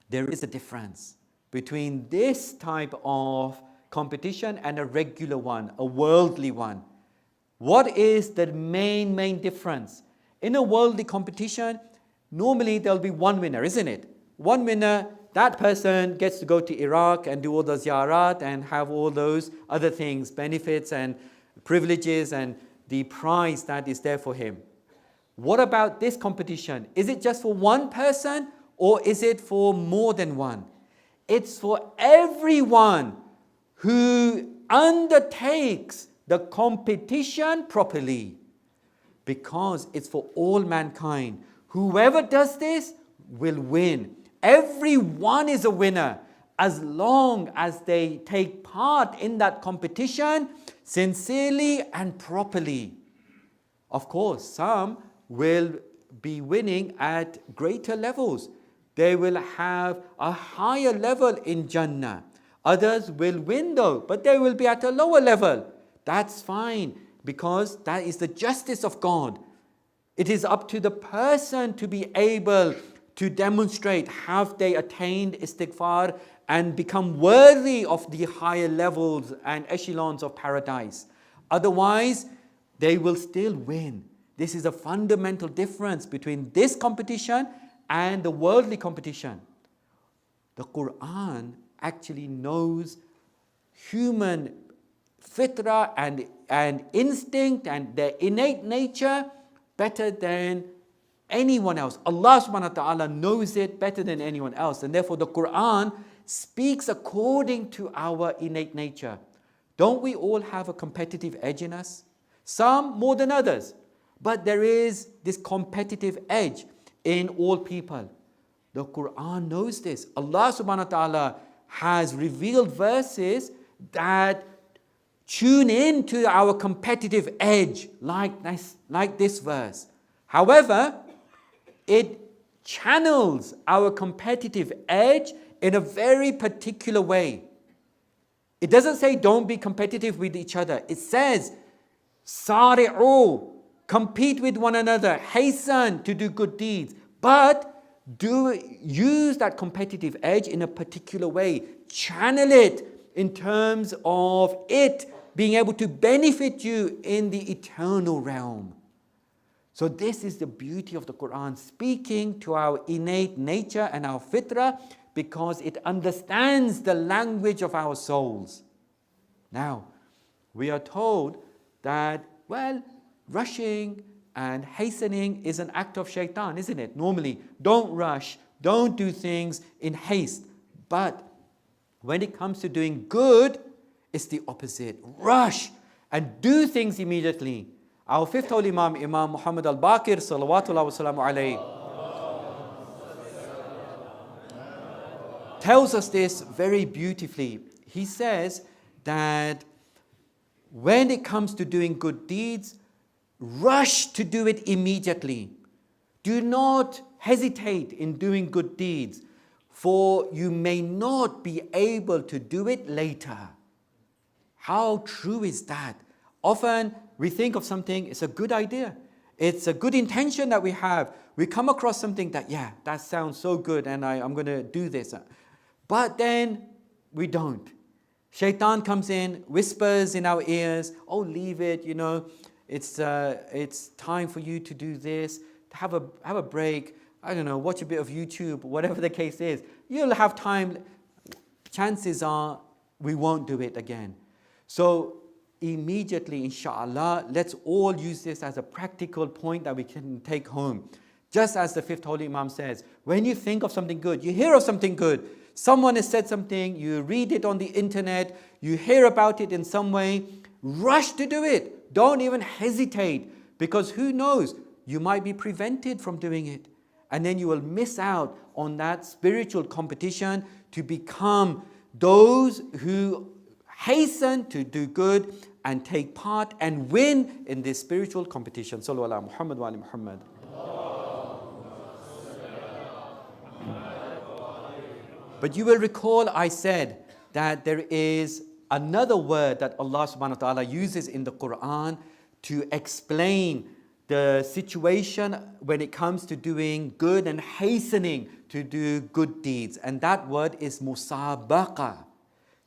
there is a difference between this type of competition and a regular one, a worldly one. What is the main difference? In a worldly competition, normally there'll be one winner, isn't it? One winner, that person gets to go to Iraq and do all the ziyarat and have all those other things, benefits and privileges and the prize that is there for him. What about this competition? Is it just for one person or is it for more than one? It's for everyone who undertakes the competition properly, because it's for all mankind. Whoever does this will win. Everyone is a winner as long as they take part in that competition sincerely and properly. Of course, some will be winning at greater levels. They will have a higher level in Jannah. Others will win though, but they will be at a lower level. That's fine, because that is the justice of God. It is up to the person to be able to demonstrate, have they attained istighfar and become worthy of the higher levels and echelons of paradise. Otherwise, they will still win. This is a fundamental difference between this competition and the worldly competition. The Quran actually knows human fitrah and instinct and their innate nature better than anyone else. Allah subhanahu wa ta'ala knows it better than anyone else, and therefore the Quran speaks according to our innate nature. Don't we all have a competitive edge in us? Some more than others, but there is this competitive edge in all people. The Quran knows this. Allah subhanahu wa ta'ala has revealed verses that tune into our competitive edge like this verse. However, it channels our competitive edge in a very particular way. It doesn't say don't be competitive with each other. It says, Sari'u, compete with one another, hasten to do good deeds, but use that competitive edge in a particular way. Channel it in terms of it being able to benefit you in the eternal realm. So this is the beauty of the Quran, speaking to our innate nature and our fitrah, because it understands the language of our souls. Now, we are told that, well, rushing and hastening is an act of shaitan, isn't it? Normally, don't rush, don't do things in haste. But when it comes to doing good, it's the opposite. Rush and do things immediately. Our fifth holy Imam, Imam Muhammad al-Baqir, salawatullah wa salamu alayhi, tells us this very beautifully. He says that when it comes to doing good deeds, rush to do it immediately. Do not hesitate in doing good deeds, for you may not be able to do it later. How true is that? Often We think of something, it's a good idea. It's a good intention that we have. We come across something that, yeah, that sounds so good and I'm going to do this. But then we don't. Shaitan comes in, whispers in our ears, oh, leave it, you know, it's time for you to do this, have a break, I don't know, watch a bit of YouTube, whatever the case is. You'll have time. Chances are we won't do it again. So immediately, inshallah, let's all use this as a practical point that we can take home. Just as the fifth Holy Imam says, when you think of something good, you hear of something good, someone has said something, you read it on the internet, you hear about it in some way, rush to do it. Don't even hesitate, because who knows, you might be prevented from doing it. And then you will miss out on that spiritual competition to become those who hasten to do good and take part and win in this spiritual competition. Sallu ala Muhammad wa ali Muhammad. But you will recall I said that there is another word that Allah subhanahu wa ta'ala uses in the Quran to explain the situation when it comes to doing good and hastening to do good deeds. And that word is musabaqa.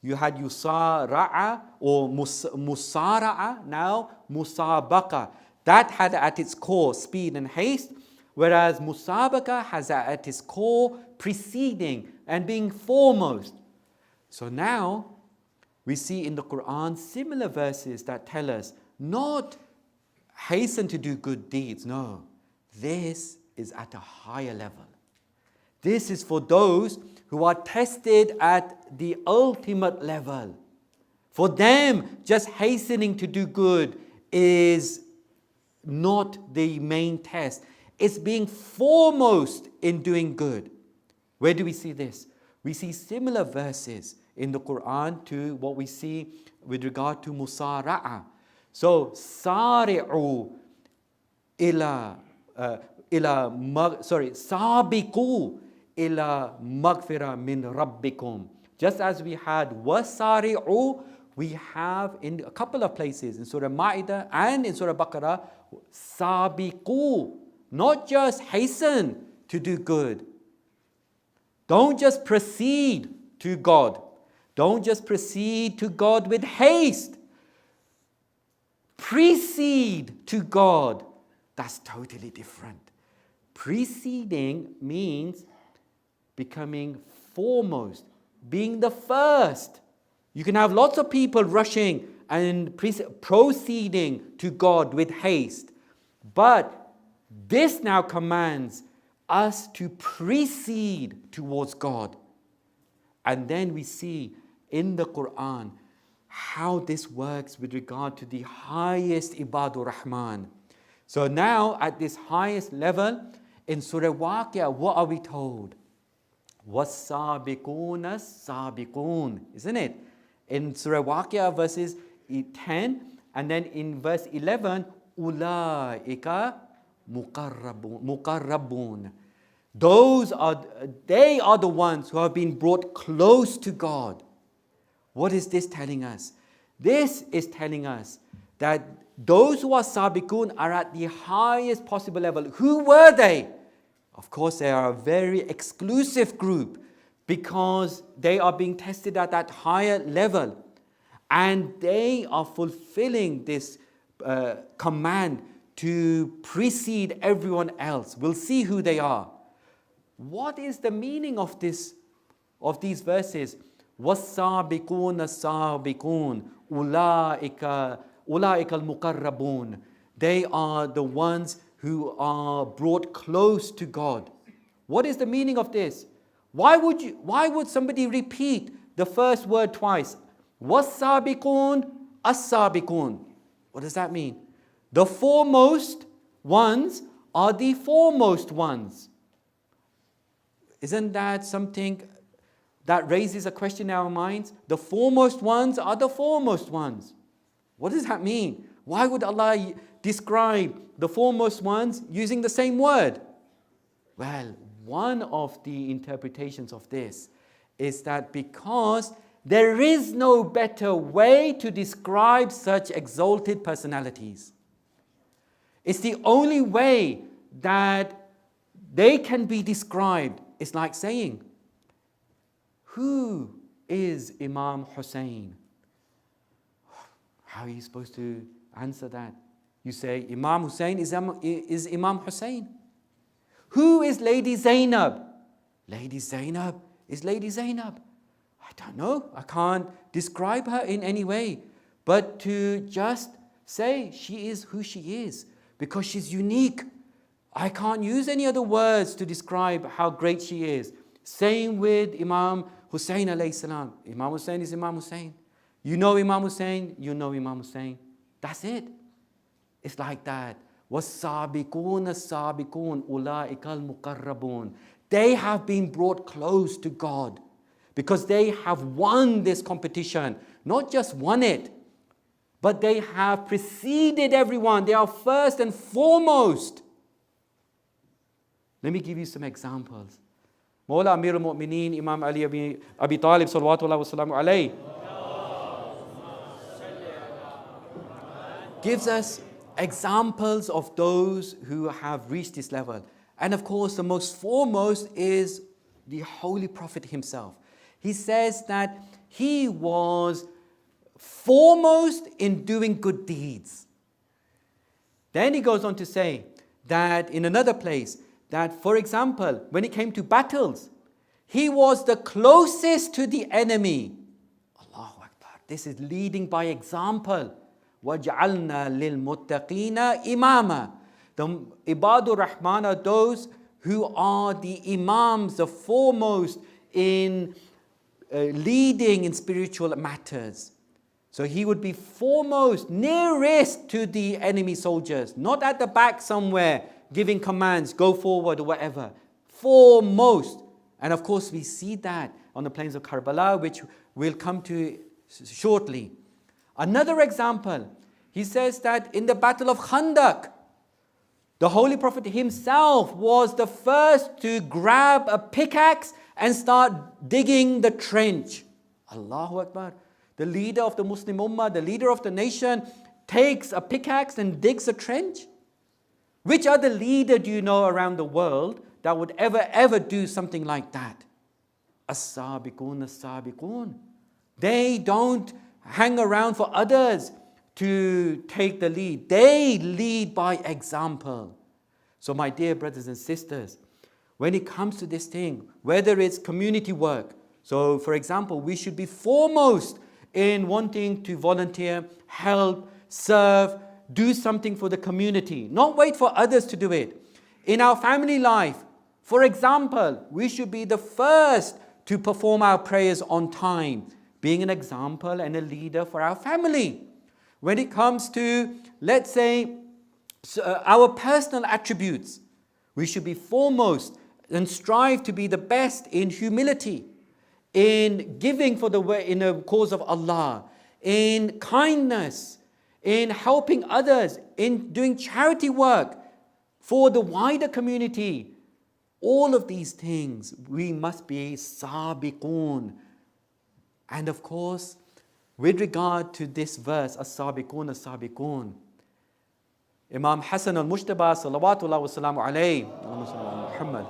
You had yusara'a or musara'a, now musabaqa. That had at its core speed and haste, whereas musabaqa has at its core preceding and being foremost. So now we see in the Quran similar verses that tell us not hasten to do good deeds. No, this is at a higher level. This is for those who are tested at the ultimate level. For them, just hastening to do good is not the main test. It's being foremost in doing good. Where do we see this? We see similar verses in the Quran to what we see with regard to musara'a. So, sari'u sabiqu ila maghfira min rabbikum. Just as we had wasari'u, we have in a couple of places in Surah Ma'idah and in Surah Baqarah, sabiqu, not just hasten to do good. Don't just proceed to God. Don't just proceed to God with haste. Precede to God. That's totally different. Preceding means becoming foremost, being the first. You can have lots of people rushing and proceeding to God with haste. But this now commands us to precede towards God. And then we see in the Quran how this works with regard to the highest ibadur Rahman. So now at this highest level in Surah Waqi'ah, what are we told? وَالسَّابِقُونَ السَّابِقُونَ, isn't it? In Surah Waqi'ah verses 10 and then in verse 11, أُولَٰئِكَ مُقَرَّبُونَ. They are the ones who have been brought close to God. What is this telling us? This is telling us that those who are sabiqun are at the highest possible level. Who were they? Of course, they are a very exclusive group because they are being tested at that higher level. And they are fulfilling this command to precede everyone else. We'll see who they are. What is the meaning of these verses? وَالسَّابِقُونَ السَّابِقُونَ أُولَٰئِكَ الْمُقَرَّبُونَ. They are the ones who are brought close to God. What is the meaning of this? Why would somebody repeat the first word twice? وَالسَّابِقُونَ السَّابِقُونَ. What does that mean? The foremost ones are the foremost ones. Isn't that something that raises a question in our minds? The foremost ones are the foremost ones. What does that mean? Why would Allah describe the foremost ones using the same word? Well, one of the interpretations of this is that because There is no better way to describe such exalted personalities. It's the only way that they can be described. It's like saying, who is Imam Hussein? How are you supposed to answer that? You say, Imam Hussein is Imam Hussein. Who is Lady Zainab? Lady Zainab is Lady Zainab. I don't know. I can't describe her in any way. But to just say she is who she is because she's unique. I can't use any other words to describe how great she is. Same with Imam Hussein alayhi salam. Imam Hussein is Imam Hussein. You know Imam Hussein, you know Imam Hussein. That's it. It's like that. وَالسَّابِقُونَ السَّابِقُونَ أُولَٰئِكَ الْمُقَرَّبُونَ. They have been brought close to God because they have won this competition. Not just won it, but they have preceded everyone. They are first and foremost. Let me give you some examples. Mawla Amir al-Mu'mineen, Imam Ali Abi Talib, salawatullah wa salamu alayhi, gives us examples of those who have reached this level. And of course, the most foremost is the Holy Prophet himself. He says that he was foremost in doing good deeds. Then he goes on to say that in another place, that for example, when it came to battles, he was the closest to the enemy. Allahu Akbar. This is leading by example. وَجْعَلْنَا لِلْمُتَّقِينَ إِمَامًا. The Ibadur Rahman are those who are the imams, the foremost in leading in spiritual matters. So he would be foremost, nearest to the enemy soldiers, not at the back somewhere giving commands, go forward or whatever. Foremost. And of course we see that on the plains of Karbala, which we'll come to shortly. Another example, he says that in the battle of Khandaq, the Holy Prophet himself was the first to grab a pickaxe and start digging the trench. Allahu Akbar. The leader of the Muslim Ummah, the leader of the nation, takes a pickaxe and digs a trench. Which other leader do you know around the world that would ever do something like that? As-sabiqun, as-sabiqun. They don't hang around for others to take the lead. They lead by example. So my dear brothers and sisters, when it comes to this thing, whether it's community work, so for example, we should be foremost in wanting to volunteer, help, serve, do something for the community, not wait for others to do it. In our family life, for example, we should be the first to perform our prayers on time, being an example and a leader for our family. When it comes to, let's say, our personal attributes, we should be foremost and strive to be the best in humility, in giving for in the cause of Allah, in kindness, in helping others, in doing charity work for the wider community. All of these things, we must be sabiqun. And of course, with regard to this verse, as-sabiqun, as-sabiqun, Imam Hassan al-Mujtaba, salawatullah wa salamu alayhi, Muhammad,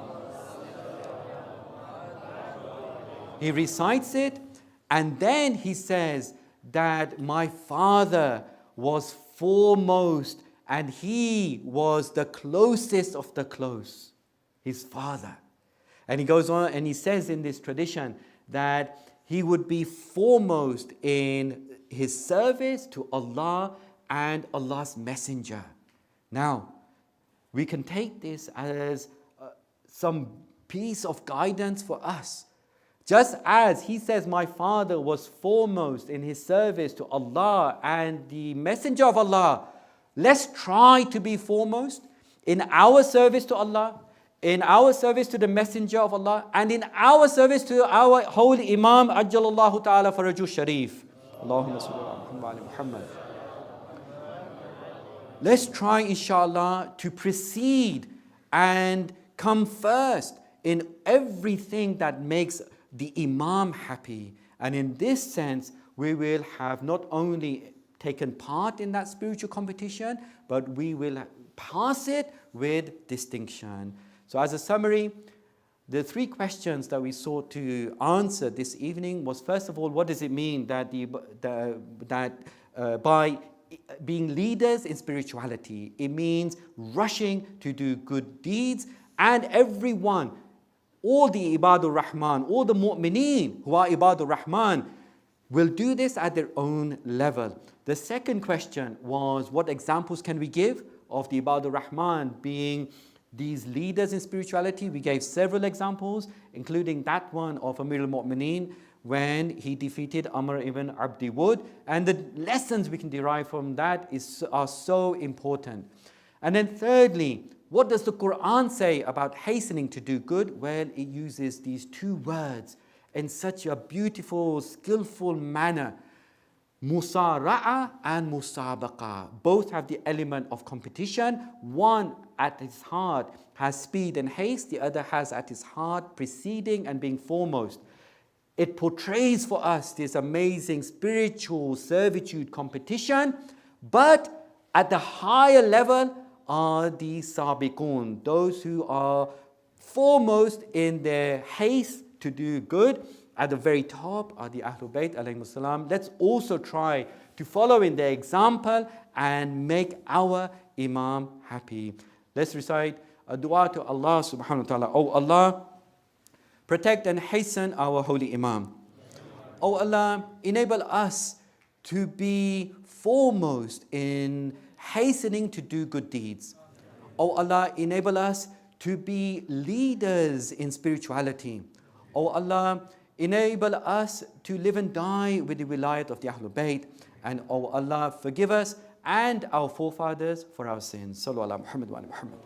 he recites it, and then he says that my father was foremost and he was the closest of the close, his father. And he goes on and he says in this tradition that he would be foremost in his service to Allah and Allah's messenger. Now, we can take this as some piece of guidance for us. Just as he says, my father was foremost in his service to Allah and the messenger of Allah, let's try to be foremost in our service to Allah, in our service to the messenger of Allah, and in our service to our holy Imam, Ajjalallahu Ta'ala Faraju Sharif. Allahumma salli ala Muhammad. Let's try, inshallah, to proceed and come first in everything that makes the Imam happy And in this sense, we will have not only taken part in that spiritual competition, but we will pass it with distinction. So as a summary, the three questions that we sought to answer this evening was, first of all, what does it mean that by being leaders in spirituality, it means rushing to do good deeds, and everyone, all the Ibadur Rahman, all the Mu'mineen who are Ibadur Rahman, will do this at their own level. The second question was, what examples can we give of the Ibadur Rahman being these leaders in spirituality? We gave several examples, including that one of Amir al-Mu'mineen when he defeated Amr ibn Abdi Wud, and the lessons we can derive from that are so important. And then thirdly, what does the Quran say about hastening to do good? Well, it uses these two words in such a beautiful, skillful manner. Musara'a and musabaqa. Both have the element of competition. One at its heart has speed and haste. The other has at its heart preceding and being foremost. It portrays for us this amazing spiritual servitude competition. But at the higher level are the sabiqun, those who are foremost in their haste to do good. At the very top are the Ahlul Bayt alayhimus salam. Let's also try to follow in their example and make our Imam happy. Let's recite a dua to Allah subhanahu wa ta'ala. Oh Allah, protect and hasten our holy Imam. Oh Allah, enable us to be foremost in hastening to do good deeds. Oh Allah, enable us to be leaders in spirituality. Oh Allah, enable us to live and die with the wilayat of the Ahlul Bayt. And oh Allah, forgive us and our forefathers for our sins. Sallu ala Muhammad wa ala Muhammad.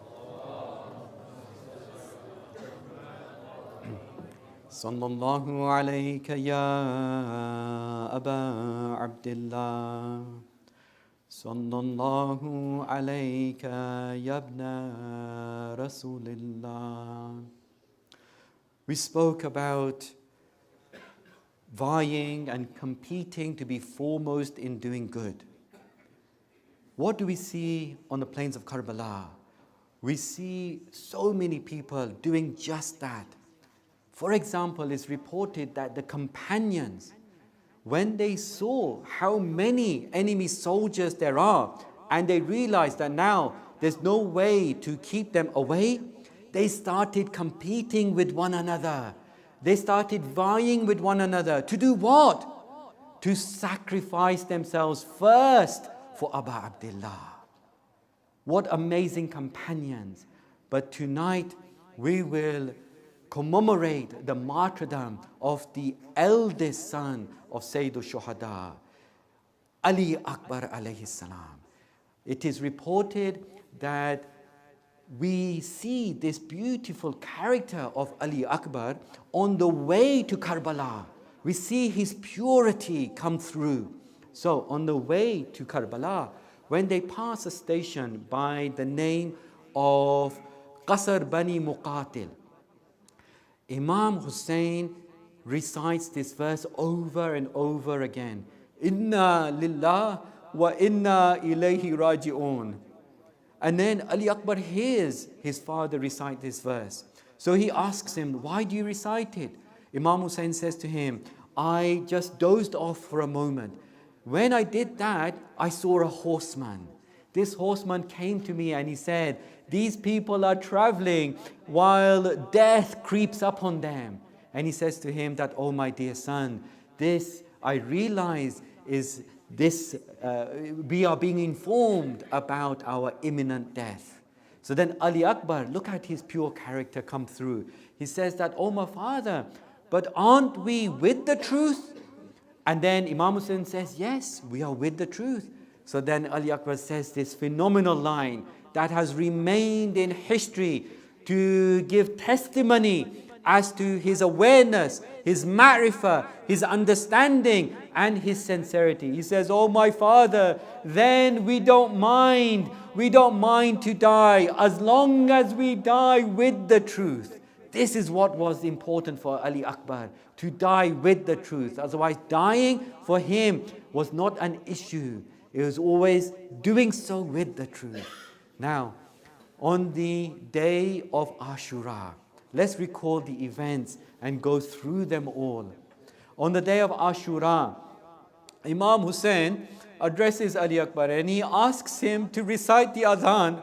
Sallallahu alayka ya Aba Abdillah. Sallallahu alayka ya Ibna Rasulillah. We spoke about vying and competing to be foremost in doing good. What do we see on the plains of Karbala? We see so many people doing just that. For example, it's reported that the companions, when they saw how many enemy soldiers there are, and they realized that now there's no way to keep them away, they started competing with one another. They started vying with one another. To do what? To sacrifice themselves first for Abu Abdullah. What amazing companions. But tonight we will commemorate the martyrdom of the eldest son of Sayyidul Shuhada, Ali Akbar alayhi salam. It is reported that we see this beautiful character of Ali Akbar on the way to Karbala. We see his purity come through. So on the way to Karbala, when they pass a station by the name of Qasr Bani Muqatil, Imam Hussein recites this verse over and over again. Inna lillah wa inna ilayhi raji'un. And then Ali Akbar hears his father recite this verse. So he asks him, why do you recite it? Imam Hussein says to him, I just dozed off for a moment. When I did that, I saw a horseman. This horseman came to me and he said, these people are traveling while death creeps up on them. And he says to him that, oh my dear son, this I realize is this, we are being informed about our imminent death. So then Ali Akbar, look at his pure character come through. He says that, oh my father, but aren't we with the truth? And then Imam Hussein says, yes, we are with the truth. So then Ali Akbar says this phenomenal line that has remained in history to give testimony as to his awareness, his ma'rifah, his understanding, and his sincerity. He says, oh my father, then we don't mind to die as long as we die with the truth. This is what was important for Ali Akbar, to die with the truth. Otherwise, dying for him was not an issue. It was always doing so with the truth. Now, on the day of Ashura, let's recall the events and go through them all. On the day of Ashura, Imam Hussein addresses Ali Akbar and he asks him to recite the adhan.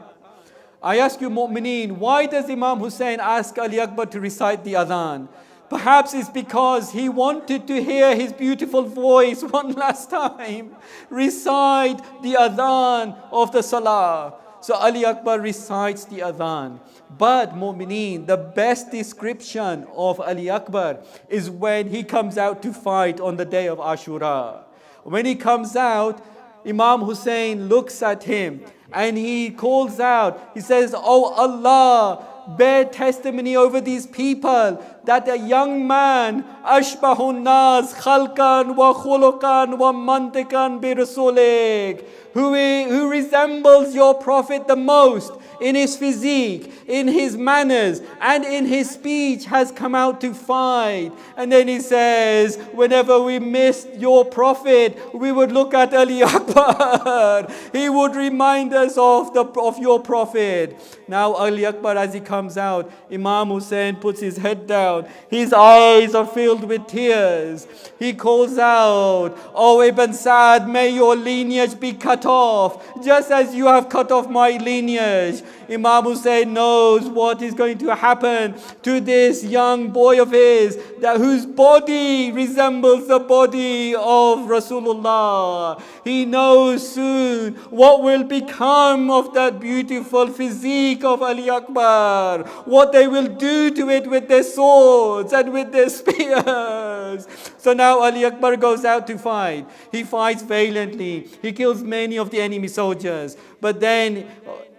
I ask you, Mu'mineen, why does Imam Hussein ask Ali Akbar to recite the adhan? Perhaps it's because he wanted to hear his beautiful voice one last time recite the adhan of the salah. So Ali Akbar recites the adhan. But Mu'mineen, the best description of Ali Akbar is when he comes out to fight on the day of Ashura. When he comes out, Imam Hussein looks at him and he calls out, he says, "Oh Allah, bear testimony over these people that a young man, ashbahun nas khalkan wa khuluqan wa mantiqan bi rasulik, who resembles your prophet the most in his physique, in his manners, and in his speech, has come out to fight." And then he says, whenever we missed your prophet, we would look at Ali Akbar. He would remind us of your prophet. Now Ali Akbar, as he comes out, Imam Hussein puts his head down. His eyes are filled with tears. He calls out, "Oh Ibn Sa'd, may your lineage be cut off, just as you have cut off my lineage." Imam Hussein knows what is going to happen to this young boy of his, whose body resembles the body of Rasulullah. He knows soon what will become of that beautiful physique of Ali Akbar, what they will do to it with their swords and with their spears. So now Ali Akbar goes out to fight. He fights valiantly. He kills many of the enemy soldiers. But then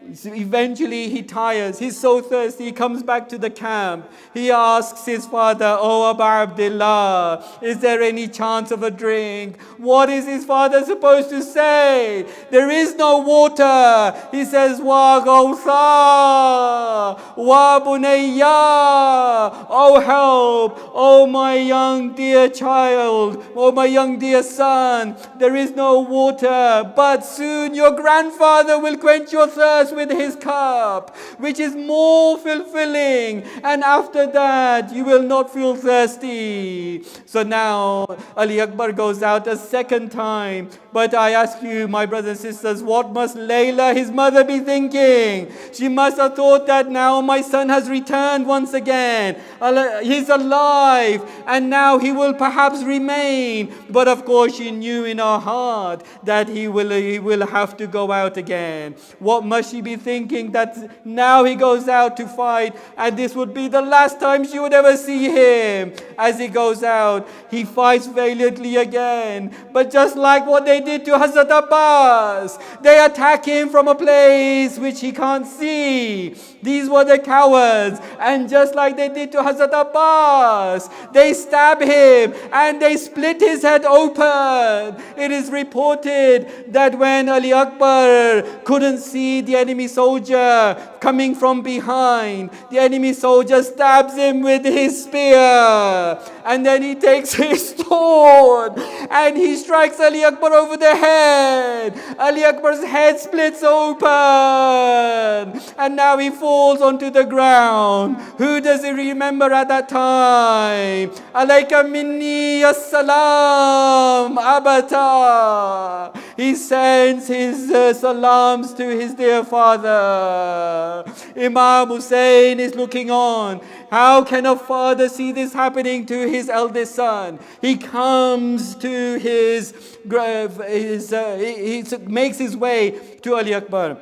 eventually he tires. He's so thirsty. He comes back to the camp. He asks his father, "Oh Abu Abdullah, is there any chance of a drink?" What is his father supposed to say? There is no water. He says, "Wa Gawtha, wa Bunayya, oh help, oh my young dear child, oh my young dear son, there is no water, but soon your grandfather will quench your thirst with his cup, which is more fulfilling, and after that you will not feel thirsty." So now Ali Akbar goes out a second time. But I ask you, my brothers and sisters, what must Layla, his mother, be thinking? She must have thought that now my son has returned once again. He's alive, and now he will perhaps remain. But of course she knew in her heart that he will have to go out again. What must she be thinking? That now he goes out to fight, and this would be the last time she would ever see him. As he goes out, he fights valiantly again. But just like what they did to Hazrat Abbas, they attack him from a place which he can't see. These were the cowards. And just like they did to Hazrat Abbas, they stab him and they split his head open. It is reported that when Ali Akbar couldn't see the enemy soldier coming from behind, the enemy soldier stabs him with his spear, and then he takes his sword and he strikes Ali Akbar over the head. Ali Akbar's head splits open, and now he falls onto the ground. Who does he remember at that time? Alayka minni as-salam, Abata. He sends his salams to his dear father. Imam Hussein is looking on. How can a father see this happening to his eldest son? He comes to his grave, he makes his way to Ali Akbar.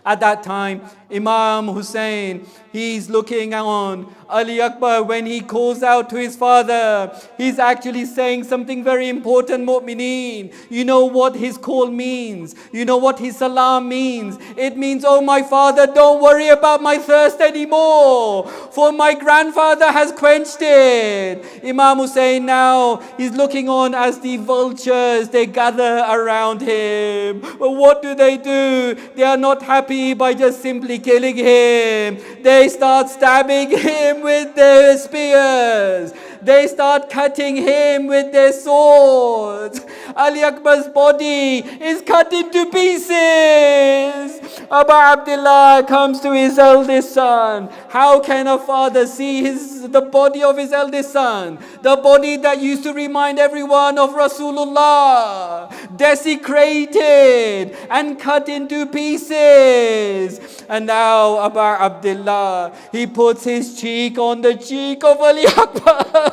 At that time, Imam Hussein, he's looking on. Ali Akbar, when he calls out to his father, he's actually saying something very important, Mu'mineen. You know what his call means. You know what his salam means. It means, "Oh my father, don't worry about my thirst anymore, for my grandfather has quenched it." Imam Hussein now, he's looking on as the vultures, they gather around him. But what do? They are not happy happy by just simply killing him. They start stabbing him with their spears. They start cutting him with their swords. Ali Akbar's body is cut into pieces. Abu Abdullah comes to his eldest son. How can a father see the body of his eldest son? The body that used to remind everyone of Rasulullah, desecrated and cut into pieces. And now Abu Abdullah, he puts his cheek on the cheek of Ali Akbar.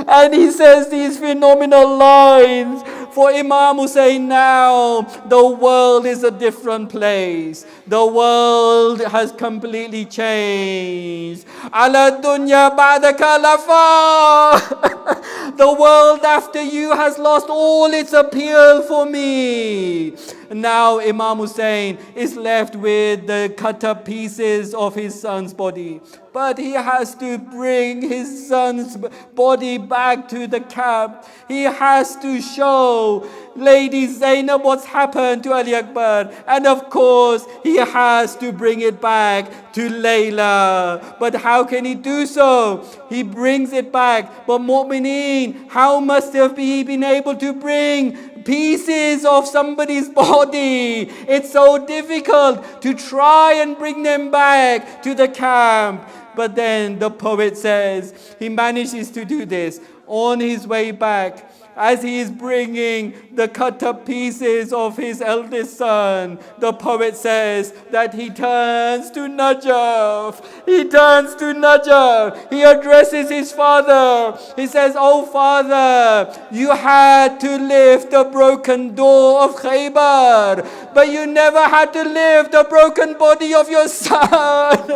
And he says these phenomenal lines for Imam Hussein. Now the world is a different place. The world has completely changed. Ala dunya ba'daka lafa. The world after you has lost all its appeal for me. Now Imam Hussein is left with the cut up pieces of his son's body. But he has to bring his son's body back to the camp. He has to show Lady Zainab what's happened to Ali Akbar. And of course, he has to bring it back to Layla. But how can he do so? He brings it back. But Mu'mineen, how must have he been able to bring pieces of somebody's body? It's so difficult to try and bring them back to the camp. But then the poet says he manages to do this on his way back. As he is bringing the cut up pieces of his eldest son, the poet says that he turns to Najaf. He turns to Najaf. He addresses his father. He says, "Oh father, you had to lift the broken door of Khaybar, but you never had to lift the broken body of your son."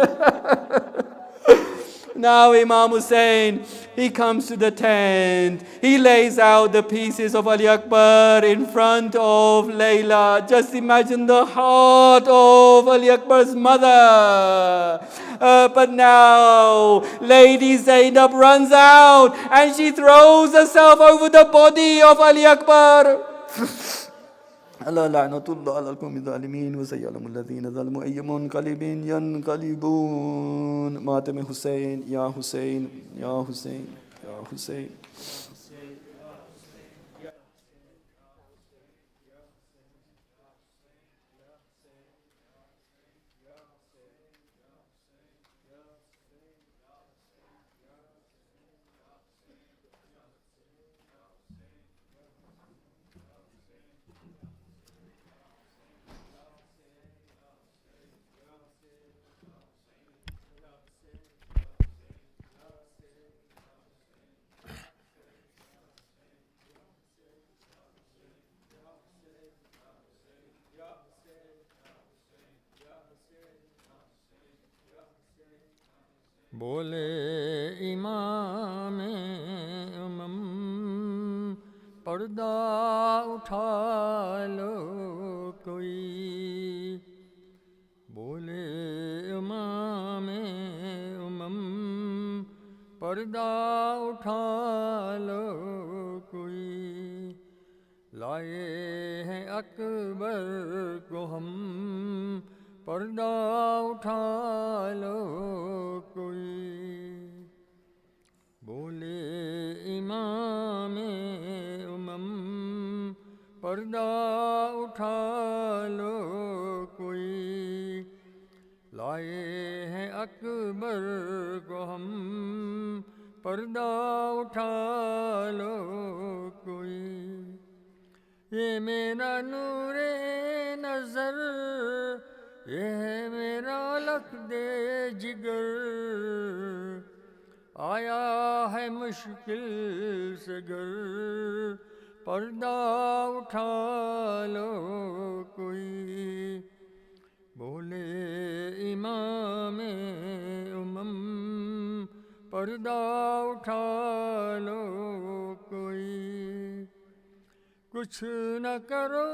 Now Imam Hussein, he comes to the tent. He lays out the pieces of Ali Akbar in front of Layla. Just imagine the heart of Ali Akbar's mother. But now Lady Zainab runs out and she throws herself over the body of Ali Akbar. Allah la'natullah ala al-qawmi zalimin wa sayyalamu alladhina zalamu ayyamun qalibin yanqalibun. Matam Hussein, Ya Hussein, Ya Hussein, Ya Hussein. बोले इमाम उमम पर्दा उठा लो कोई, बोले इमाम उमम पर्दा उठा लो कोई, लाए हैं अकबर को हम पर्दा उठा लो कोई, बोले इमाम उमम पर्दा उठा लो कोई, लाए हैं अकबर को हम पर्दा उठा लो कोई, ये मेरा नूरे नज़र, ये है मेरा लख्दे जिगर, आया है मुश्किल से घर, पर्दा उठा लो कोई, बोले इमाम उमम पर्दा उठा लो कोई, कुछ न करो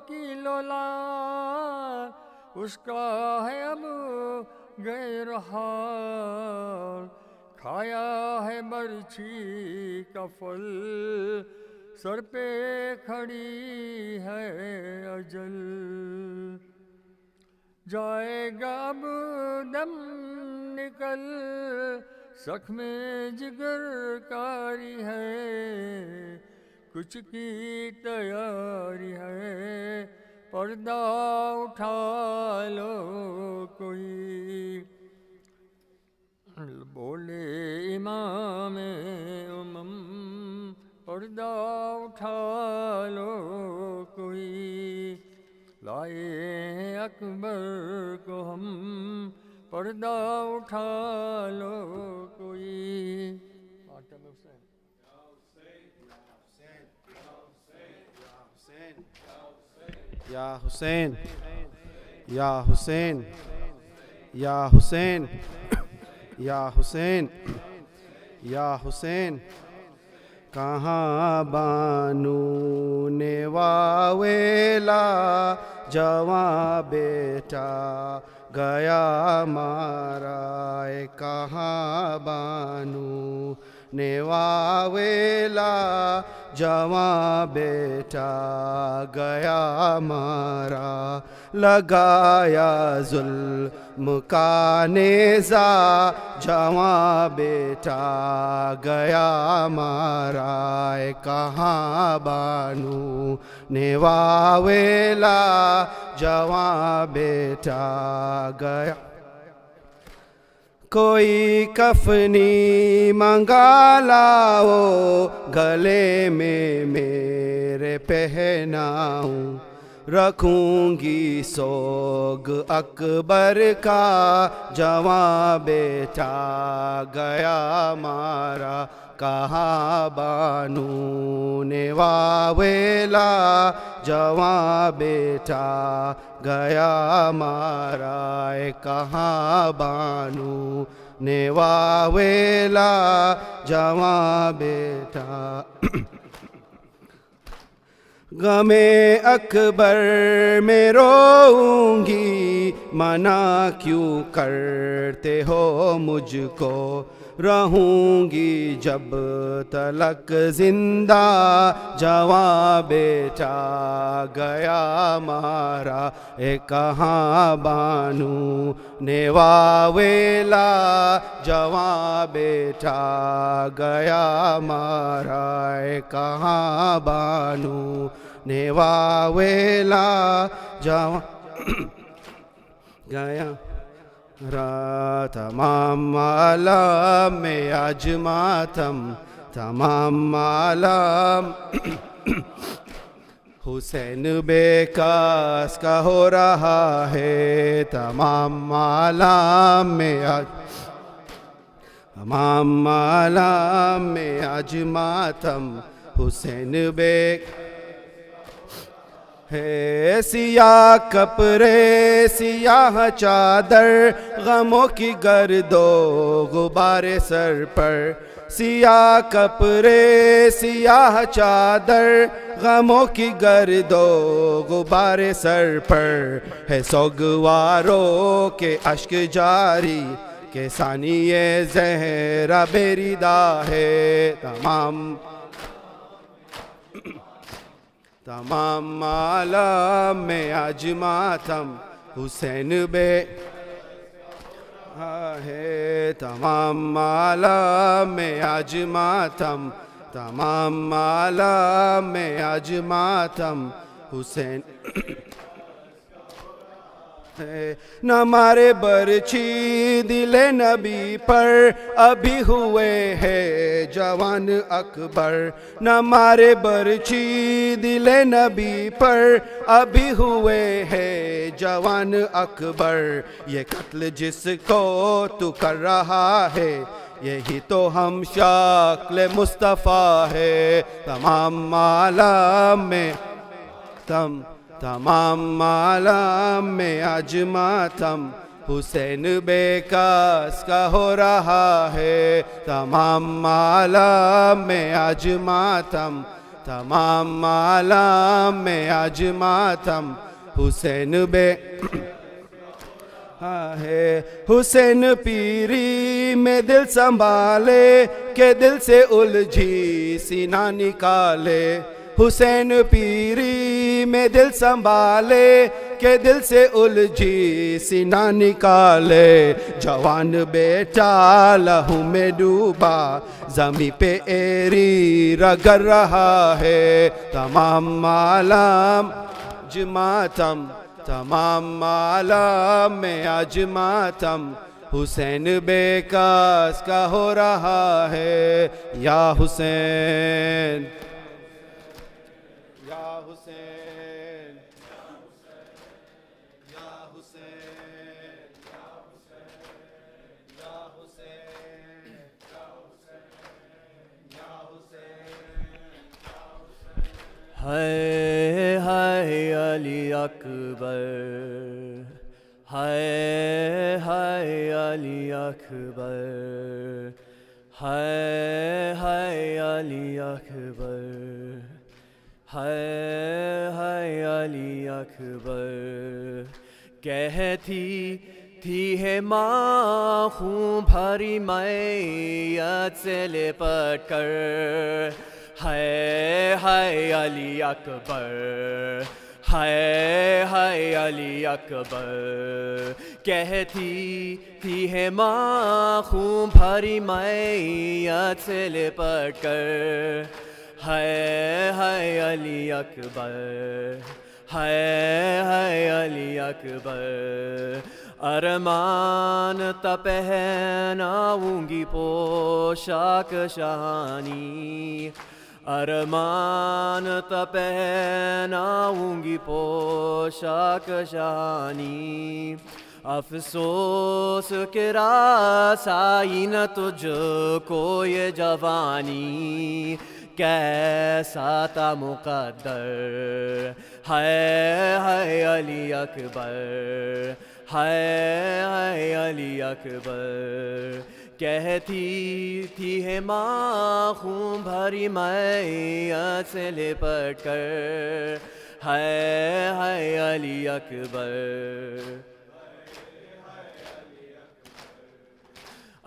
कि लोला उसका है अब गैर हाल, खाया है बरछी का फल سر پہ کھڑی ہے اجل جائے گا اب دم نکل زخم جگر کاری ہے کچھ کی تیاری ہے پردہ اٹھا لو کوئی بولے امام امم پردہ اٹھا لو کوئی لائے اکبر کو ہم پردہ اٹھا لو کوئی یا حسین یا حسین یا حسین یا حسین یا حسین کہاں بانو نے واویلا جواں بیٹا گیا مارا کہاں بانو نے واویلا جواں بیٹا گیا مارا لگایا ظلم کا نیزہ جواں بیٹا گیا مارا کہاں بانو نے واویلا جواں بیٹا گیا کوئی کفنی منگا لاؤ گلے میں میرے پہناؤں رکھوں گی سوگ اکبر کا جواں بیٹا گیا مارا کہاں بانو نے واویلا جواں بیٹا گیا مارا کہاں بانو نے واویلا جواں بیٹا غم اکبر میں روؤں گی منع کیوں کرتے ہو مجھ کو رہوں گی جب تلک زندہ جواں بیٹا گیا مارا کہاں بانو نے واویلا جواں بیٹا گیا مارا کہاں بانو نے واویلا جواں گیا تمام عالم میں آج ماتم تمام عالم حسین بے کاس کا ہو رہا ہے تمام عالم میں آج تمام عالم میں آج ماتم حسین بے ہے سیاہ کپڑے سیاہ چادر غموں کی گرد و غبار سر پر سیاہ کپڑے سیاہ چادر غموں کی گرد و غبار سر پر ہے سوگواروں کے اشک جاری کہ ثانی زہرا بیریدہ ہے تمام عالم میں آج ماتم حسین بے ہے تمام عالم میں آج ماتم تمام عالم میں آج ماتم حسین نہ مارے برچھی دل نبی پر ابھی ہوئے ہے جوان اکبر نہ مارے برچھی دل نبی پر ابھی ہوئے ہے جوان اکبر یہ قتل جس کو تو کر رہا ہے یہی تو ہم شکل مصطفیٰ ہے تمام عالم میں تمام عالم میں آج ماتم حسین بے کاس کا ہو رہا ہے تمام عالم میں آج ماتم تمام عالم میں آج ماتم حسین بے ہے حسین پیری میں دل سنبھالے کہ دل سے الجھی سینہ نکالے حسین پیری میں دل سنبھالے کہ دل سے الجھی سینہ نکالے جوان بیٹا لہو میں ڈوبا زمیں پہ ایری رگڑ رہا ہے تمام عالم جماتم تمام عالم میں آج ماتم حسین بے کس کا ہو رہا ہے یا حسین یا حسین یا حسین یا حسین یا حسین ہائے ہائے علی اکبر ہائے ہائے علی اکبر ہائے ہائے علی اکبر ہائے ہائے علی اکبر کہتی تھی ہے ماں خون بھری میت سے لپٹ کر ہائے ہائے علی اکبر ہائے ہائے علی اکبر کہتی تھی ہے ماں خون بھری میت سے لپٹ کر ہائے ہائے علی اکبر ہائے ہائے علی اکبر ارمان تا پہناؤں گی پوشاک شہانی ارمان تا پہناؤں گی پوشاک شہانی افسوس کہ راس آئی نہ تجھ کو یہ جوانی کیسا تھا مقدر ہائے ہائے علی اکبر ہائے ہائے علی اکبر کہتی تھی ہے ماں خون بھری میت سے لپٹ کر ہائے ہائے علی اکبر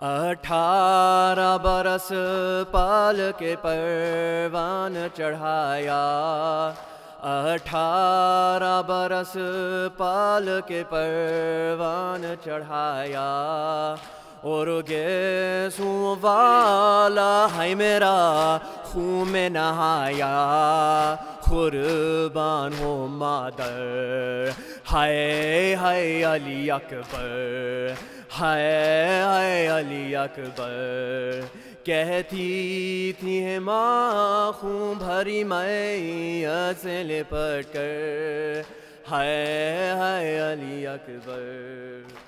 18 برس پال کے پروان چڑھایا 18 برس پال کے پروان چڑھایا اور گیسوں والا ہے میرا خون میں نہایا قربان ہو مادر ہائے ہائے علی اکبر ہائے ہائے علی اکبر کہتی تھی ہے ماں خون بھری میت سے لپٹ کر ہائے ہائے علی اکبر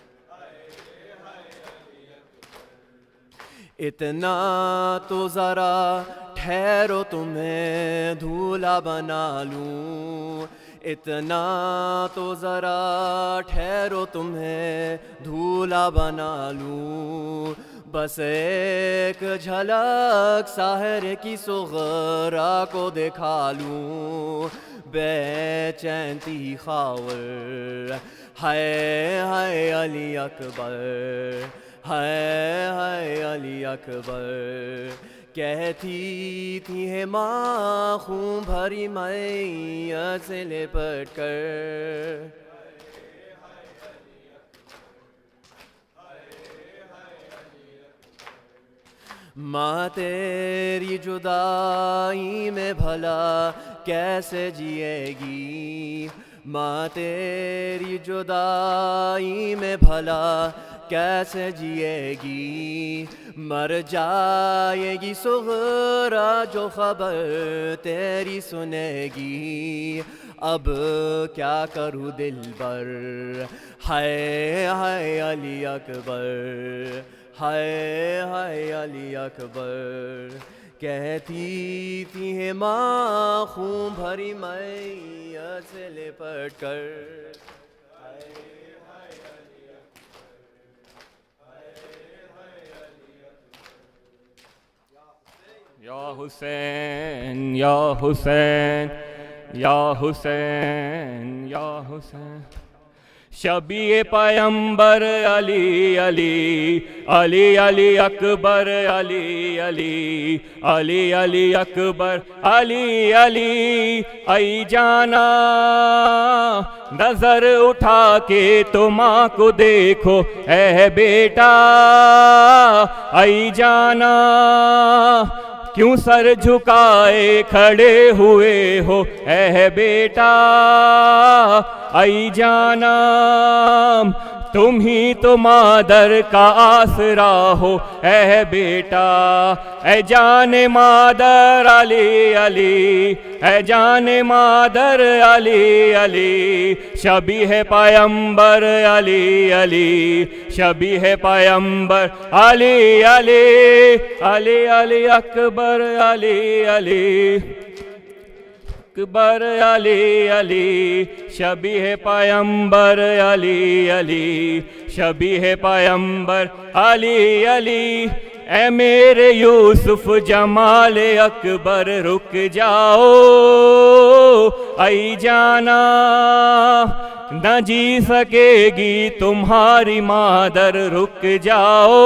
اتنا تو ذرا ٹھہرو تمہیں دھولا بنا لوں اتنا تو ذرا ٹھہرو تمہیں دھولا بنا لوں بس ایک جھلک ساحر کی صغرا کو دکھا لوں بے چین تھی خاور ہائے ہائے علی اکبر ہائے ہائے علی اکبر کہتی تھی ہے ماں خون بھری میت سے لپٹ کر ماں تیری جدائی میں بھلا کیسے جیے گی ماں تیری جدائی میں بھلا کیسے جیے گی مر جائے گی صغرا جو خبر تیری سنے گی اب کیا کروں دل بر ہائے ہائے علی اکبر ہائے ہائے علی اکبر کہتی تھی ہے ماں خون بھری میت سے لپٹ کر یا حسین یا حسین یا حسین یا حسین شبیہ پیمبر علی علی علی علی اکبر علی علی علی علی اکبر علی علی ای جانا نظر اٹھا کے تو ماں کو دیکھو اے بیٹا ای جانا کیوں سر جھکائے کھڑے ہوئے ہو اے بیٹا ای جانا تم ہی تو مادر کا آسرا ہو اے بیٹا اے جان مادر علی علی اے جان مادر علی علی شبیہ پیمبر علی علی شبیہ پیمبر علی علی علی علی اکبر علی علی اکبر علی علی شبیہ پیمبر علی علی شبیہ پیمبر علی علی اے میرے یوسف جمال اکبر رک جاؤ ای جانا نہ جی سکے گی تمہاری مادر رک جاؤ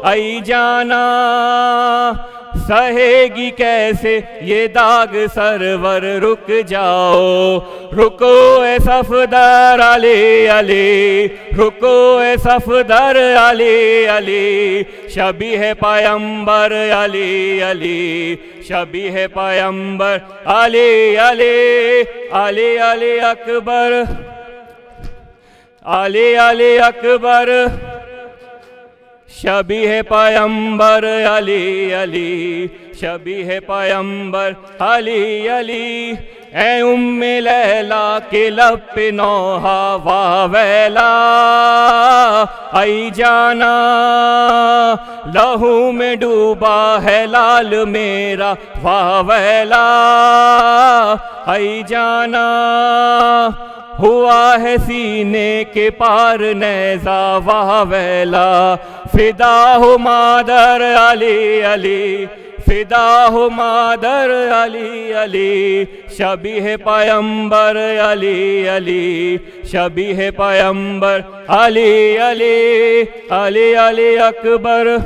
ای جانا سہے گی کیسے یہ داغ سرور رک جاؤ رکو اے صفدر علی علی رکو اے صفدر علی علی شبیہ پیمبر علی علی شبیہ پیمبر علی علی علی علی اکبر علی علی اکبر شبیہ پیمبر علی علی شبیہ پیمبر علی علی اے ام لیلا کے لب پہ نوحہ واہ ویلا ای جانا لہو میں ڈوبا ہے لال میرا واہ ویلا ای جانا ہوا ہے سینے کے پار نیزہ واہ ویلا فدا ہو مادر علی علی فدا ہو مادر علی علی شبیہ پیمبر علی علی شبیہ پیمبر علی علی علی علی اکبر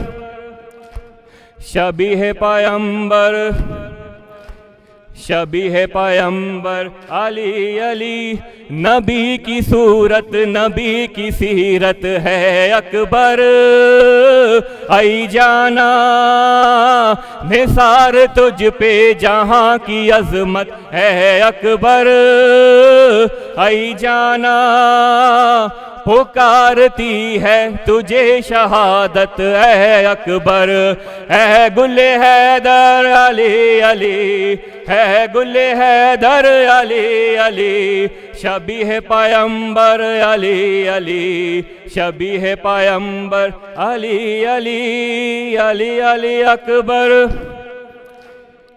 شبیہ پیمبر شبیہ پیمبر علی علی نبی کی صورت نبی کی سیرت ہے اکبر ای جانا نثار تجھ پہ جہاں کی عظمت ہے اکبر ای جانا پکارتی ہے تجھے شہادت اے اکبر اے گل حیدر علی علی اے گل حیدر علی علی شبیہ پیمبر علی علی شبیہ پیمبر علی علی علی علی اکبر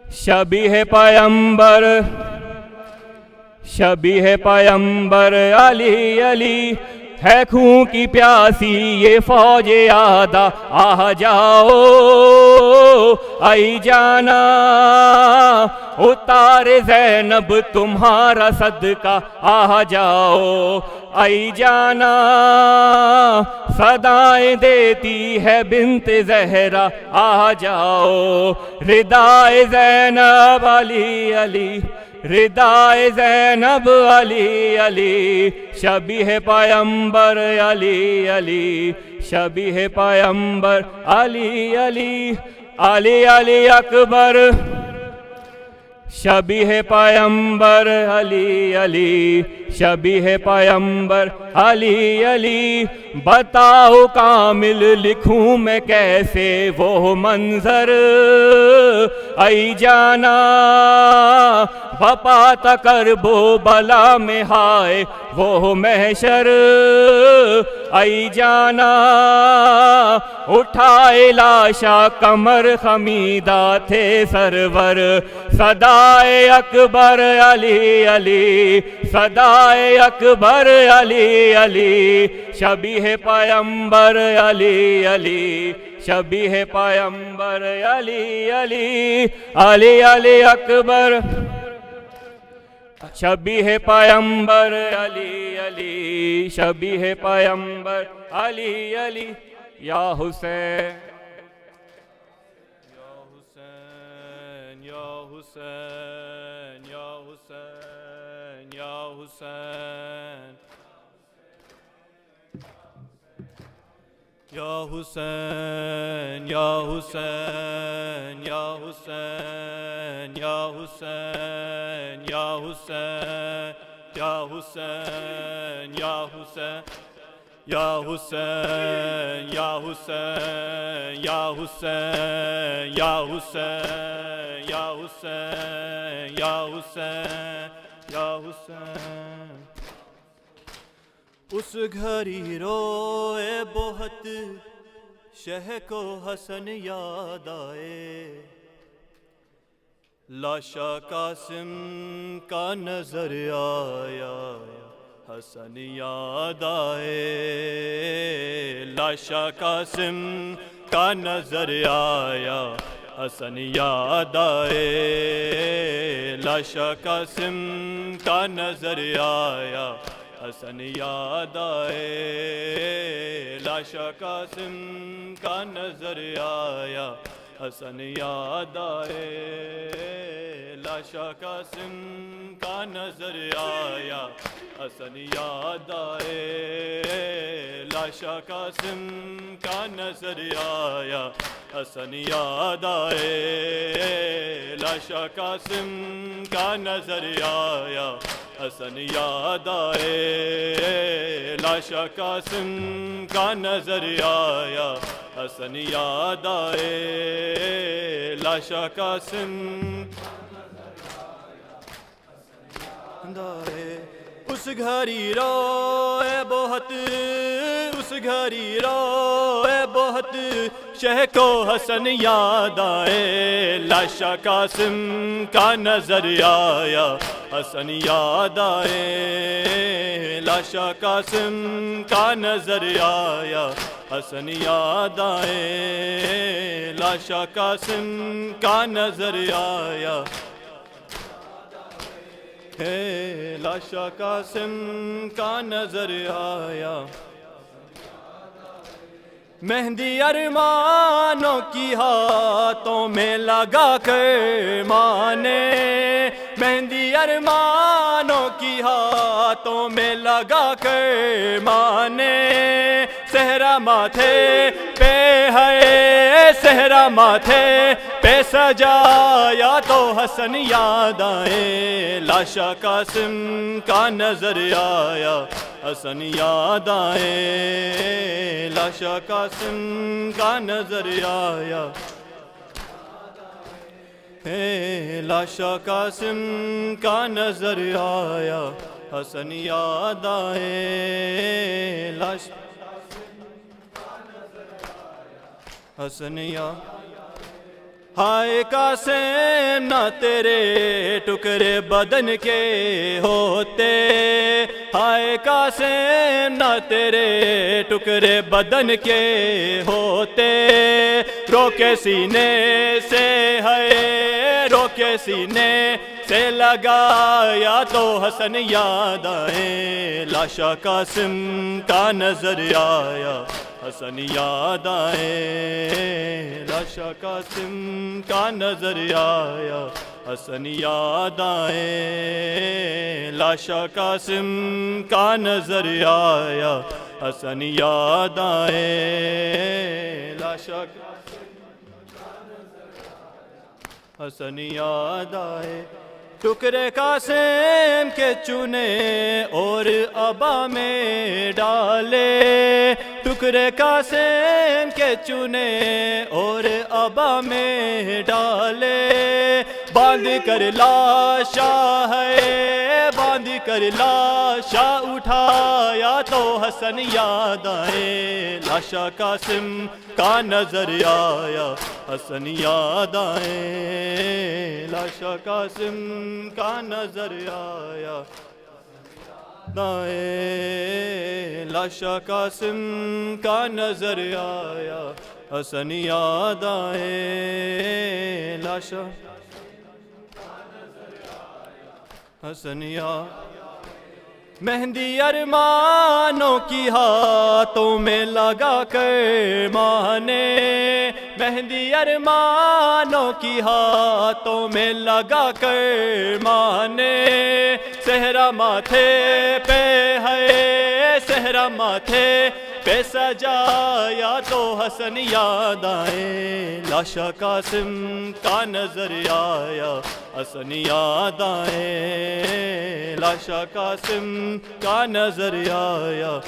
شبیہ پیمبر شبیہ پیمبر علی علی ہے خون کی پیاسی یہ فوج آدھا آ جاؤ ای جانا اتار زینب تمہارا صدقہ آ جاؤ ای جانا صدائیں دیتی ہے بنت زہرا آ جاؤ ردائے زینب علی علی ردائے زینب علی علی شبیہ پیمبر علی علی شبیہ پیمبر علی علی علی علی اکبر شبیہ پیمبر علی علی شبیہ پیمبر علی علی بتاؤ کامل لکھوں میں کیسے وہ منظر ای جانا بپا تکرب و بلا میں ہائے وہ محشر ای جانا اٹھائے لاشا کمر خمیدہ تھے سرور صدائے اکبر علی علی صدائے اکبر علی علی شبیہ پیمبر علی علی شبیہ پیمبر علی علی علی علی اکبر شبیہ پیمبر علی علی، شبیہ پیمبر علی علی، یا حسین یا حسین یا حسین یا حسین یا حسین یا حسین یا حسین یا حسین یا حسین یا حسین یا حسین یا حسین یا حسین یا حسین یا حسین یا حسین یا حسین یا حسین یا حسین اس گھری روئے بہت شہ کو حسن یاد آئے، لاشا قاسم کا نظر آیا حسن یاد آئے، لاشا قاسم کا نظر آیا حسن یاد آئے، لاشا قاسم کا نظر آیا حسن یاد آئے، لاشا قاسم کا نظر آیا حسن یاد آئے، لاشا قاسم کا نظر آیا حسن یاد آئے، لاشا قاسم کا نظر آیا حسن یاد آئے، لاشا قاسم کا نظر آیا حسن یاد آئے، لاشا قاسم کا نظر آیا حسن یاد آئے، لاشا قاسم اس گھری روئے بہت، اس گھری روئے بہت شہ کو حسن یاد آئے، لاشا قاسم کا نظر آیا حسن یاد آئے، لاشا قاسم کا نظر آیا حسن یاد آئے، لاشا قاسم کا نظر آیا، لاشا قاسم کا نظر آیا، مہندی ارمانوں کی ہاتھوں میں لگا کر مانے، مہندی ارمانوں کی ہاتھوں میں لگا کر مانے، صحرا ماتھے پہ ہے، صحرا ماتھے پہ سجایا تو حسن یاد آئے، لاشا قاسم کا نظر آیا حسن یاد آئے، لاشا قاسم کا نظر آیا، لاشا قاسم کا نظر آیا حسن یاد آئے، لاشا حسن یاد، ہائے قاسم نہ تیرے ٹکڑے بدن کے ہوتے، ہائے قاسم نہ تیرے ٹکڑے بدن کے ہوتے، روکے سینے سے ہے، روکے سینے سے لگایا تو حسن یاد آئے، لاشا قاسم کا نظر آیا حسن یاد آئے، لاشا قاسم کا نظر آیا حسن یاد آئے، لاشا قاسم کا نظر آیا حسن یاد آئے، لاشا حسن یاد آئے، ٹکڑے قاسم کے چنے اور ابا میں ڈالے، ٹکڑے قاسم کے چنے اور ابا میں ڈالے، باندھ کر لاشا ہے، باندھ کر لاشا اٹھایا تو حسن یاد آئے، لاشا قاسم کا نظر آیا حسن یاد آئے، لاشا قاسم کا نظر آیا آئے، لاشا قاسم کا نظر آیا حسن یاد آئے، لاشا حسنیا مہندی ارمانوں کی ہاتھوں میں لگا کر ماں نے مہندی ارمانوں کی ہاتھوں میں لگا کر ماں نے صحرا ماتھے پہ ہے صحرا ماتھے پہ سجایا تو حسن یاد آئے لاشا قاسم کا نظر آیا حسن یاد آئے لاشا قاسم کا نظر آیا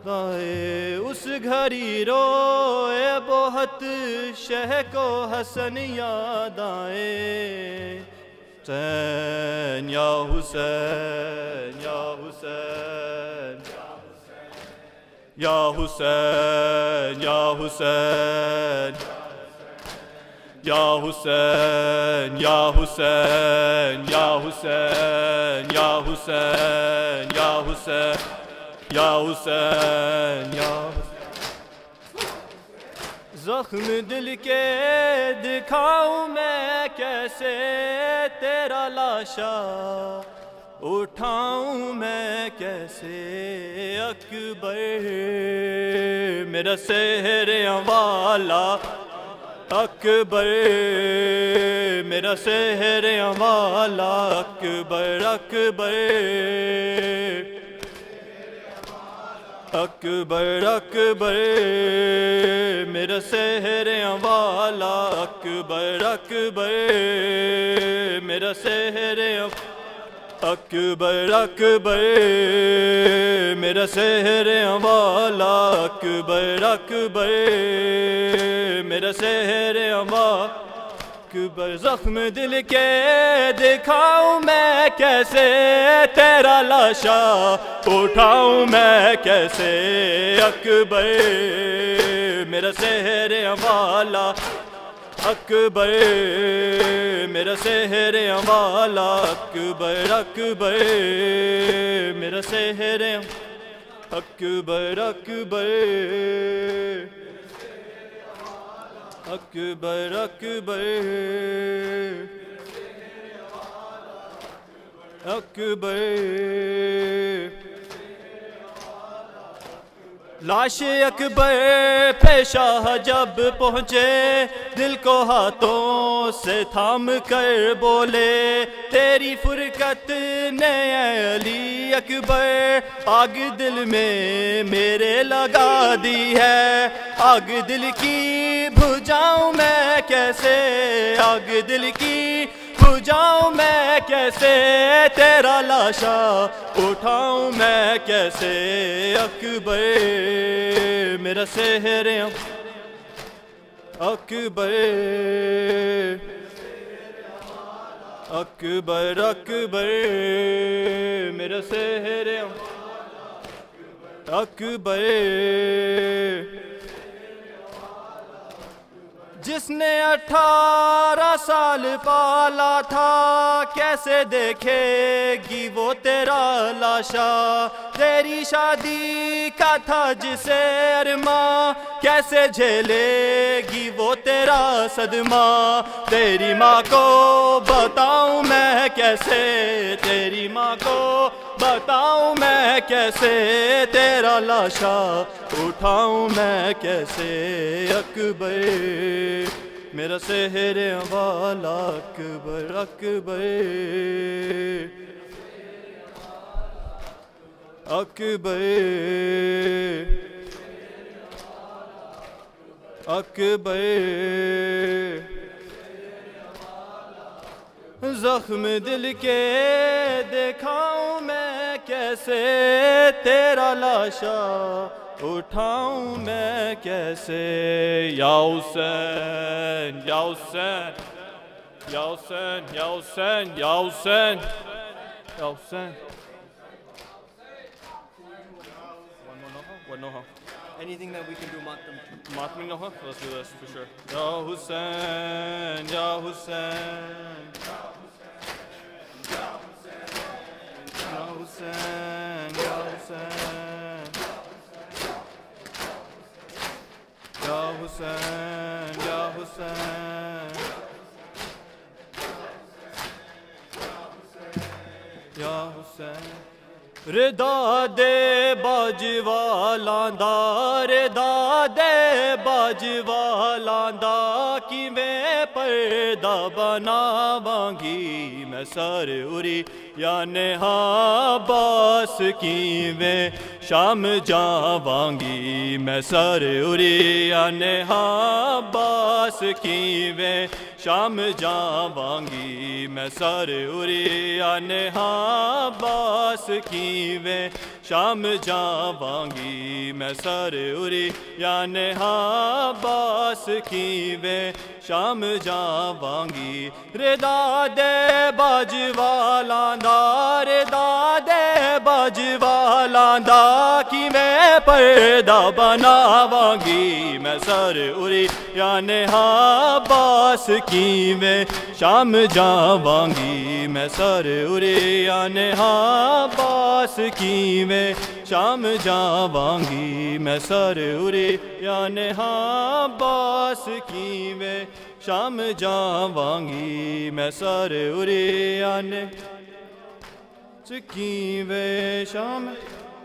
اس گھڑی روئے بہت شہ کو حسن یاد آئے حسین یا حسین یا حسین یا حسین یا حسین یا حسین یا حسین یا حسین یا حسین یا حسین یا حسین یا زخم دل کے دکھاؤں میں کیسے تیرا لاشا اٹھاؤں میں کیسے اکبر میرا سحر والا اکبر میرا سحر والا اکبر اکبر اکبر اکبر میرا سحر والا اکبر اکبر میرا سحر اکبر اکبر میرا سحر والا اکبر اکبر میرا سحر والا اکبر زخم دل کے دکھاؤں میں کیسے تیرا لاشا اٹھاؤں میں کیسے اکبر میرا سحر والا اکبر میرا سحر والا اکبر اکبر میرا سحر اکبر اکبر اکبر اکبر اکبر لاش اکبر پہ شاہ جب پہنچے دل کو ہاتھوں سے تھام کر بولے تیری فرقت نے اے علی اکبر آگ دل میں میرے لگا دی ہے آگ دل کی بجھاؤں میں کیسے آگ دل کی بجھاؤں میں کیسے تیرا لاشا اٹھاؤں میں کیسے اکبر میرا سحر اکبر اکبر اکبر میرا سحر اکبر جس نے 18 سال پالا تھا کیسے دیکھے گی وہ تیرا لاشا تیری شادی کا تھا جسے ارماں کیسے جھیلے گی وہ تیرا صدمہ تیری ماں کو بتاؤں میں کیسے تیری ماں کو بتاؤں میں کیسے تیرا لاشا اٹھاؤں میں کیسے اکبر میرا سحر والا اکبر اکبر اکبر اکبر زخم دل کے دکھاؤں میں کیسے تیرا لاشا اٹھاؤں میں کیسے یا حسین یا حسین یا حسین یا حسین یا حسین یا حسین One no. Anything that we can do, matam. Matmi no, let's do this for sure. Ya Hussein, Ya Hussein, Ya Hussein, Ya Hussein, Ya Hussein, Ya Hussein. ردا دے باجوالاں دا ردا دے باجوالاں دا کیویں پردہ بناواں گی میں سر اُری یعنی باس کیویں شام جاواں گی میں سر اُری یعنی باس کیویں شام جاواں گی میں سر اُری یعنی باس کیویں شام جاواں گی میں سر اُری یعنی باس کیویں شام جاواں گی ردا دے باجوالاں دا ردا دے باجوالاں دا کیویں پردہ بناواں گی میں سر اُری یعنی باس کیویں شام جاواں گی میں سر اُری یعنی باس کیویں شام جاواں گی میں سر اُری یعنی باس کیویں شام جاواں گی میں سر اُری یعنی کیویں شام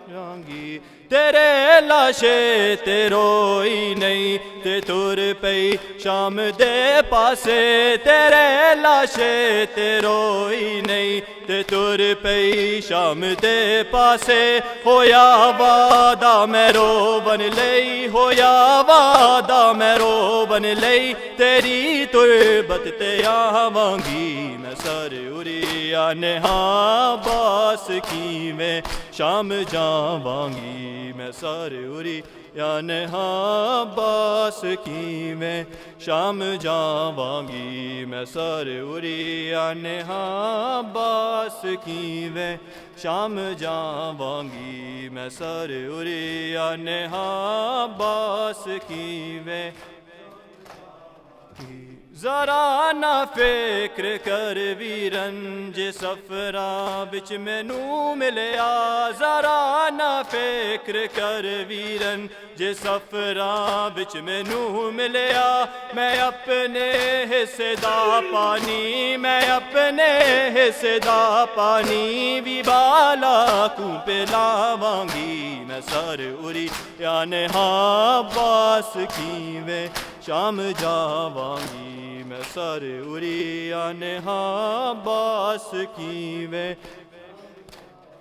جاواں گی تیرے لاشے تے روئی نہیں تے تر پئی شام دے پاسے تیرے لاشے تے روئی نہیں تے تر پئی شام دے پاسے ہویا وعدہ میں روبن لئی ہویا وعدہ میں روبن لئی تیری تربت تے آواں گی میں سر اُری یعنی باس کیویں شام جاواں گی میں سر اُری یعنی باس کیویں شام جاواں گی میں سر اُری یعنی باس کیویں شام جاواں گی میں سر اُری یعنی باس کیویں ذرا نہ فکر کر ویرن جے سفراں وچ مینوں ملیا ذرا نہ فکر کر ویرن جے سفراں وچ مینوں ملیا میں اپنے حصے دا پانی میں اپنے حصے دا پانی بھی بالا کو پلاواں گی میں سر اُری یعنی باس کیویں شام جاواں گی میں سر اُری یعنی باس کیویں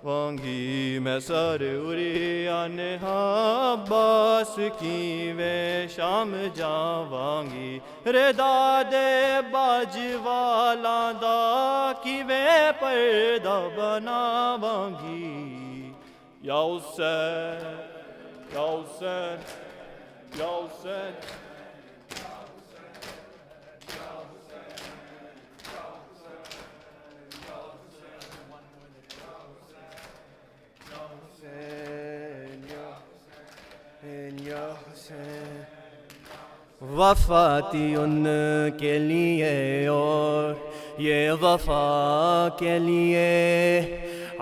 وانگی میں سر اُری یعنی باس کیویں شام جاواں گی ردا دے باجوالاں دا کیویں پردہ بناواں گی یا حسین یا حسین یا حسین وفاتی ان کے لیے اور یہ وفا کے لیے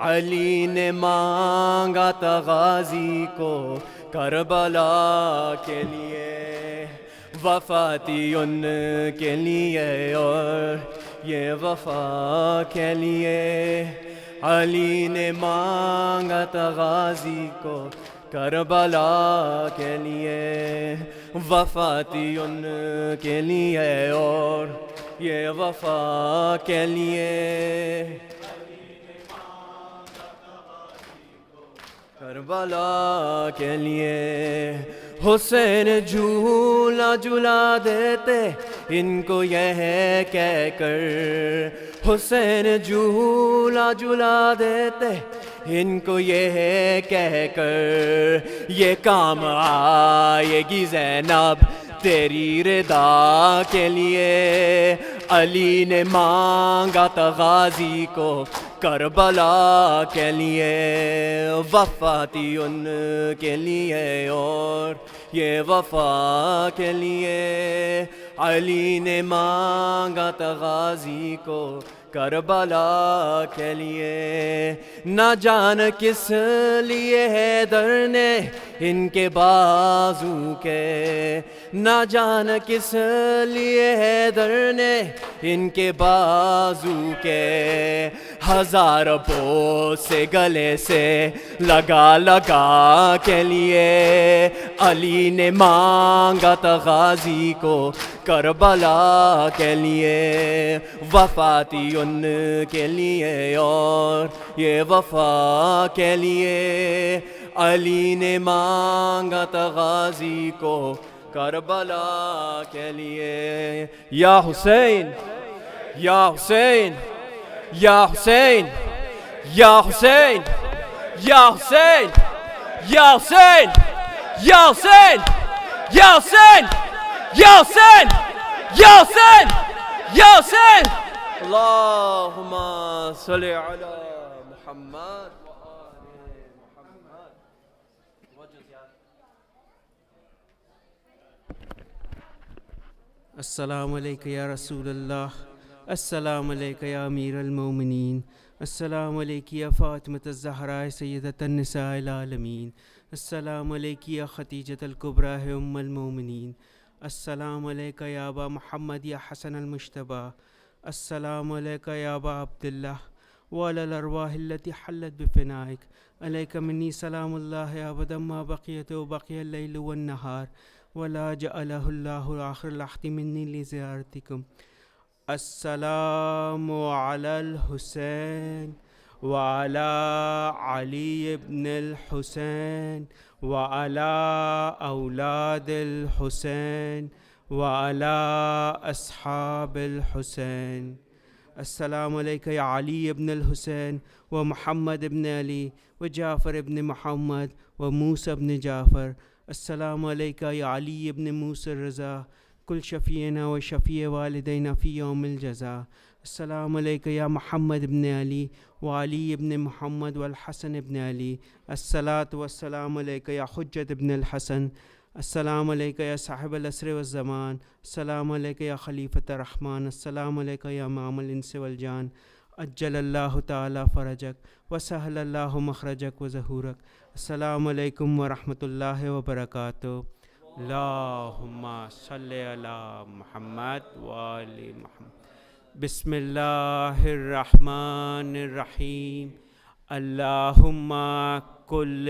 علی نے مانگا تھا غازی کو کربلا کے لیے وفاتی ان کے لیے اور یہ وفا کے لیے علی نے مانگا تھا غازی کو کربلا کے لیے وفاتی ان کے لیے اور یہ وفا کے لیے کربلا کے لیے حسین جھولا جھلا دیتے ان کو یہ کہہ کر حسین جھولا جھلا دیتے ان کو یہ کہہ کر یہ کام آئے گی زینب تیری رضا کے لیے علی نے مانگا تھا غازی کو کربلا کے لیے وفاتی ان کے لیے اور یہ وفا کے لیے علی نے مانگا تھا غازی کو کربلا کے لیے نہ جان کس لیے حیدر نے ان کے بازو کے نہ جان کس لیے حیدر نے ان کے بازو کے ہزار پو سے گلے سے لگا لگا کے لیے علی نے مانگا تھا غازی کو کربلا کے لیے وفاتی ان کے لیے اور یہ وفا کے لیے علی نے مانگا تھا غازی کو کربلا کے لیے یا حسین یا حسین یا حسین یا حسین یا حسین یا حسین یا حسین یا حسین یا حسین یا حسین یا حسین اللہم صلی علی محمد السلام علیکم یا رسول اللہ، السلام علیکم یا امیر المومنین، السلام علیکم یا فاطمۃ الزہراء سیدۃ النساء العالمین، السلام علیکم یا خدیجۃ الکبریٰ ام المومنین، السلام علیکم یا ابا محمد یا حسن المجتبیٰ، السلام علیکم یا ابا عبداللہ وعلی الارواح التي حلت بفنائک، علیک منی سلام اللہ ابدا ما بقیت و بقی اللیل والنہار ولا جعلہ اللہ آخر لحظة منی لزیارتکم۔ السلام علی الحسین وعلی علی ابن الحسین وعلی اولاد الحسین وعلی اصحاب الحسین۔ السلام علیکم یا علی ابن الحسین و محمد ابن علی و جعفر ابن محمد و موسیٰ ابن جعفر۔ السلام علیکم یا علی ابن موسیٰ الرضا کل شفیعنا و شفیع والدینا فی یوم الجزا۔ السلام علیکم یا محمد ابن علی و علی ابن محمد والحسن ابن علی۔ الصلاۃ والسلام علیکم یا حجت ابن الحسن۔ السلام علیکم یا صاحب العصر والزمان۔ السلام علیکم یا خلیفۃ الرحمن۔ السلام علیکم یا امام الانس والجان۔ اجل اللہ تعالی فرجک وسہل اللہ مخرجک وظہورک۔ السلام علیکم ورحمۃ اللہ وبرکاتہ۔ اللہم صلی علی محمد وآل محمد۔ بسم اللہ الرحمن الرحیم۔ اللہم کل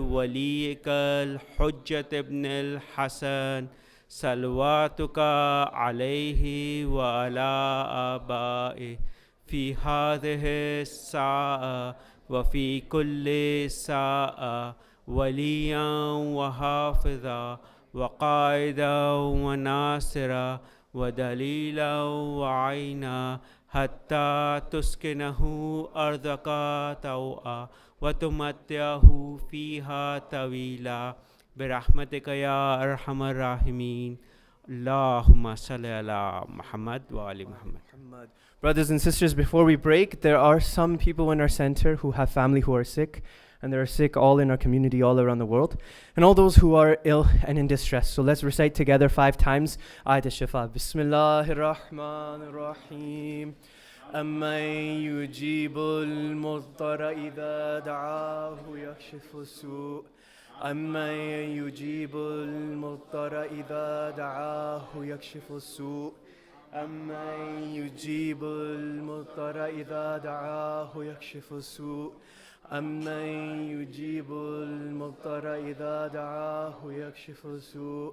ولیک الحجت ابن الحسن صلواتک علیہ وعلی آبائہ فی ہذہ الساعة وفی کل ساعة ولیاً وحافظا وقائدا وناصرا ودلیلا وعینا حتی تسکنہ ارضک طوعا وتمتعہ فیہا طویلا برحمتک یا ارحم الراحمین۔ اللہم صلی علی محمد وآل محمد۔ Brothers and sisters, before we break, there are some people in our center who have family who are sick, and they are sick all in our community, all around the world, and all those who are ill and in distress. So let's recite together 5 times Ayat al-Shifa. Bismillahir Rahmanir Rahim. أَمَّن يُجِيبُ الْمُضْطَرَ إِذَا دَعَاهُ يَكْشِفُ السُّوءَ أَمَّن يُجِيبُ الْمُضْطَرَ إِذَا دَعَاهُ يَكْشِفُ السُّوءَ أَمَّن يُجِيبُ الْمُضْطَرَ إِذَا دَعَاهُ يَكْشِفُ السُّوءَ أَمَّن يُجِيبُ الْمُضْطَرَ إِذَا دَعَاهُ يَكْشِفُ السُّوءَ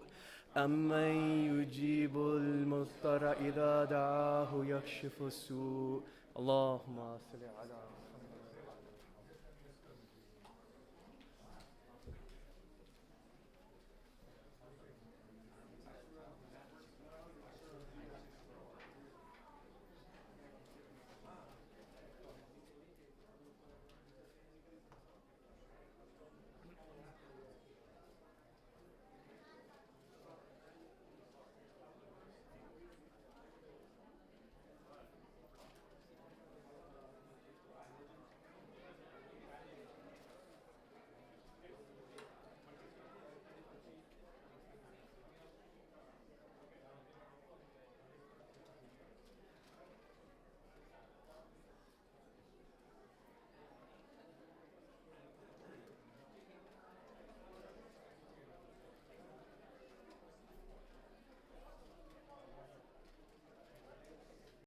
أَمَّن يُجِيبُ الْمُضْطَرَ إِذَا دَعَاهُ يَكْشِفُ السُّوءَ اللهم صل على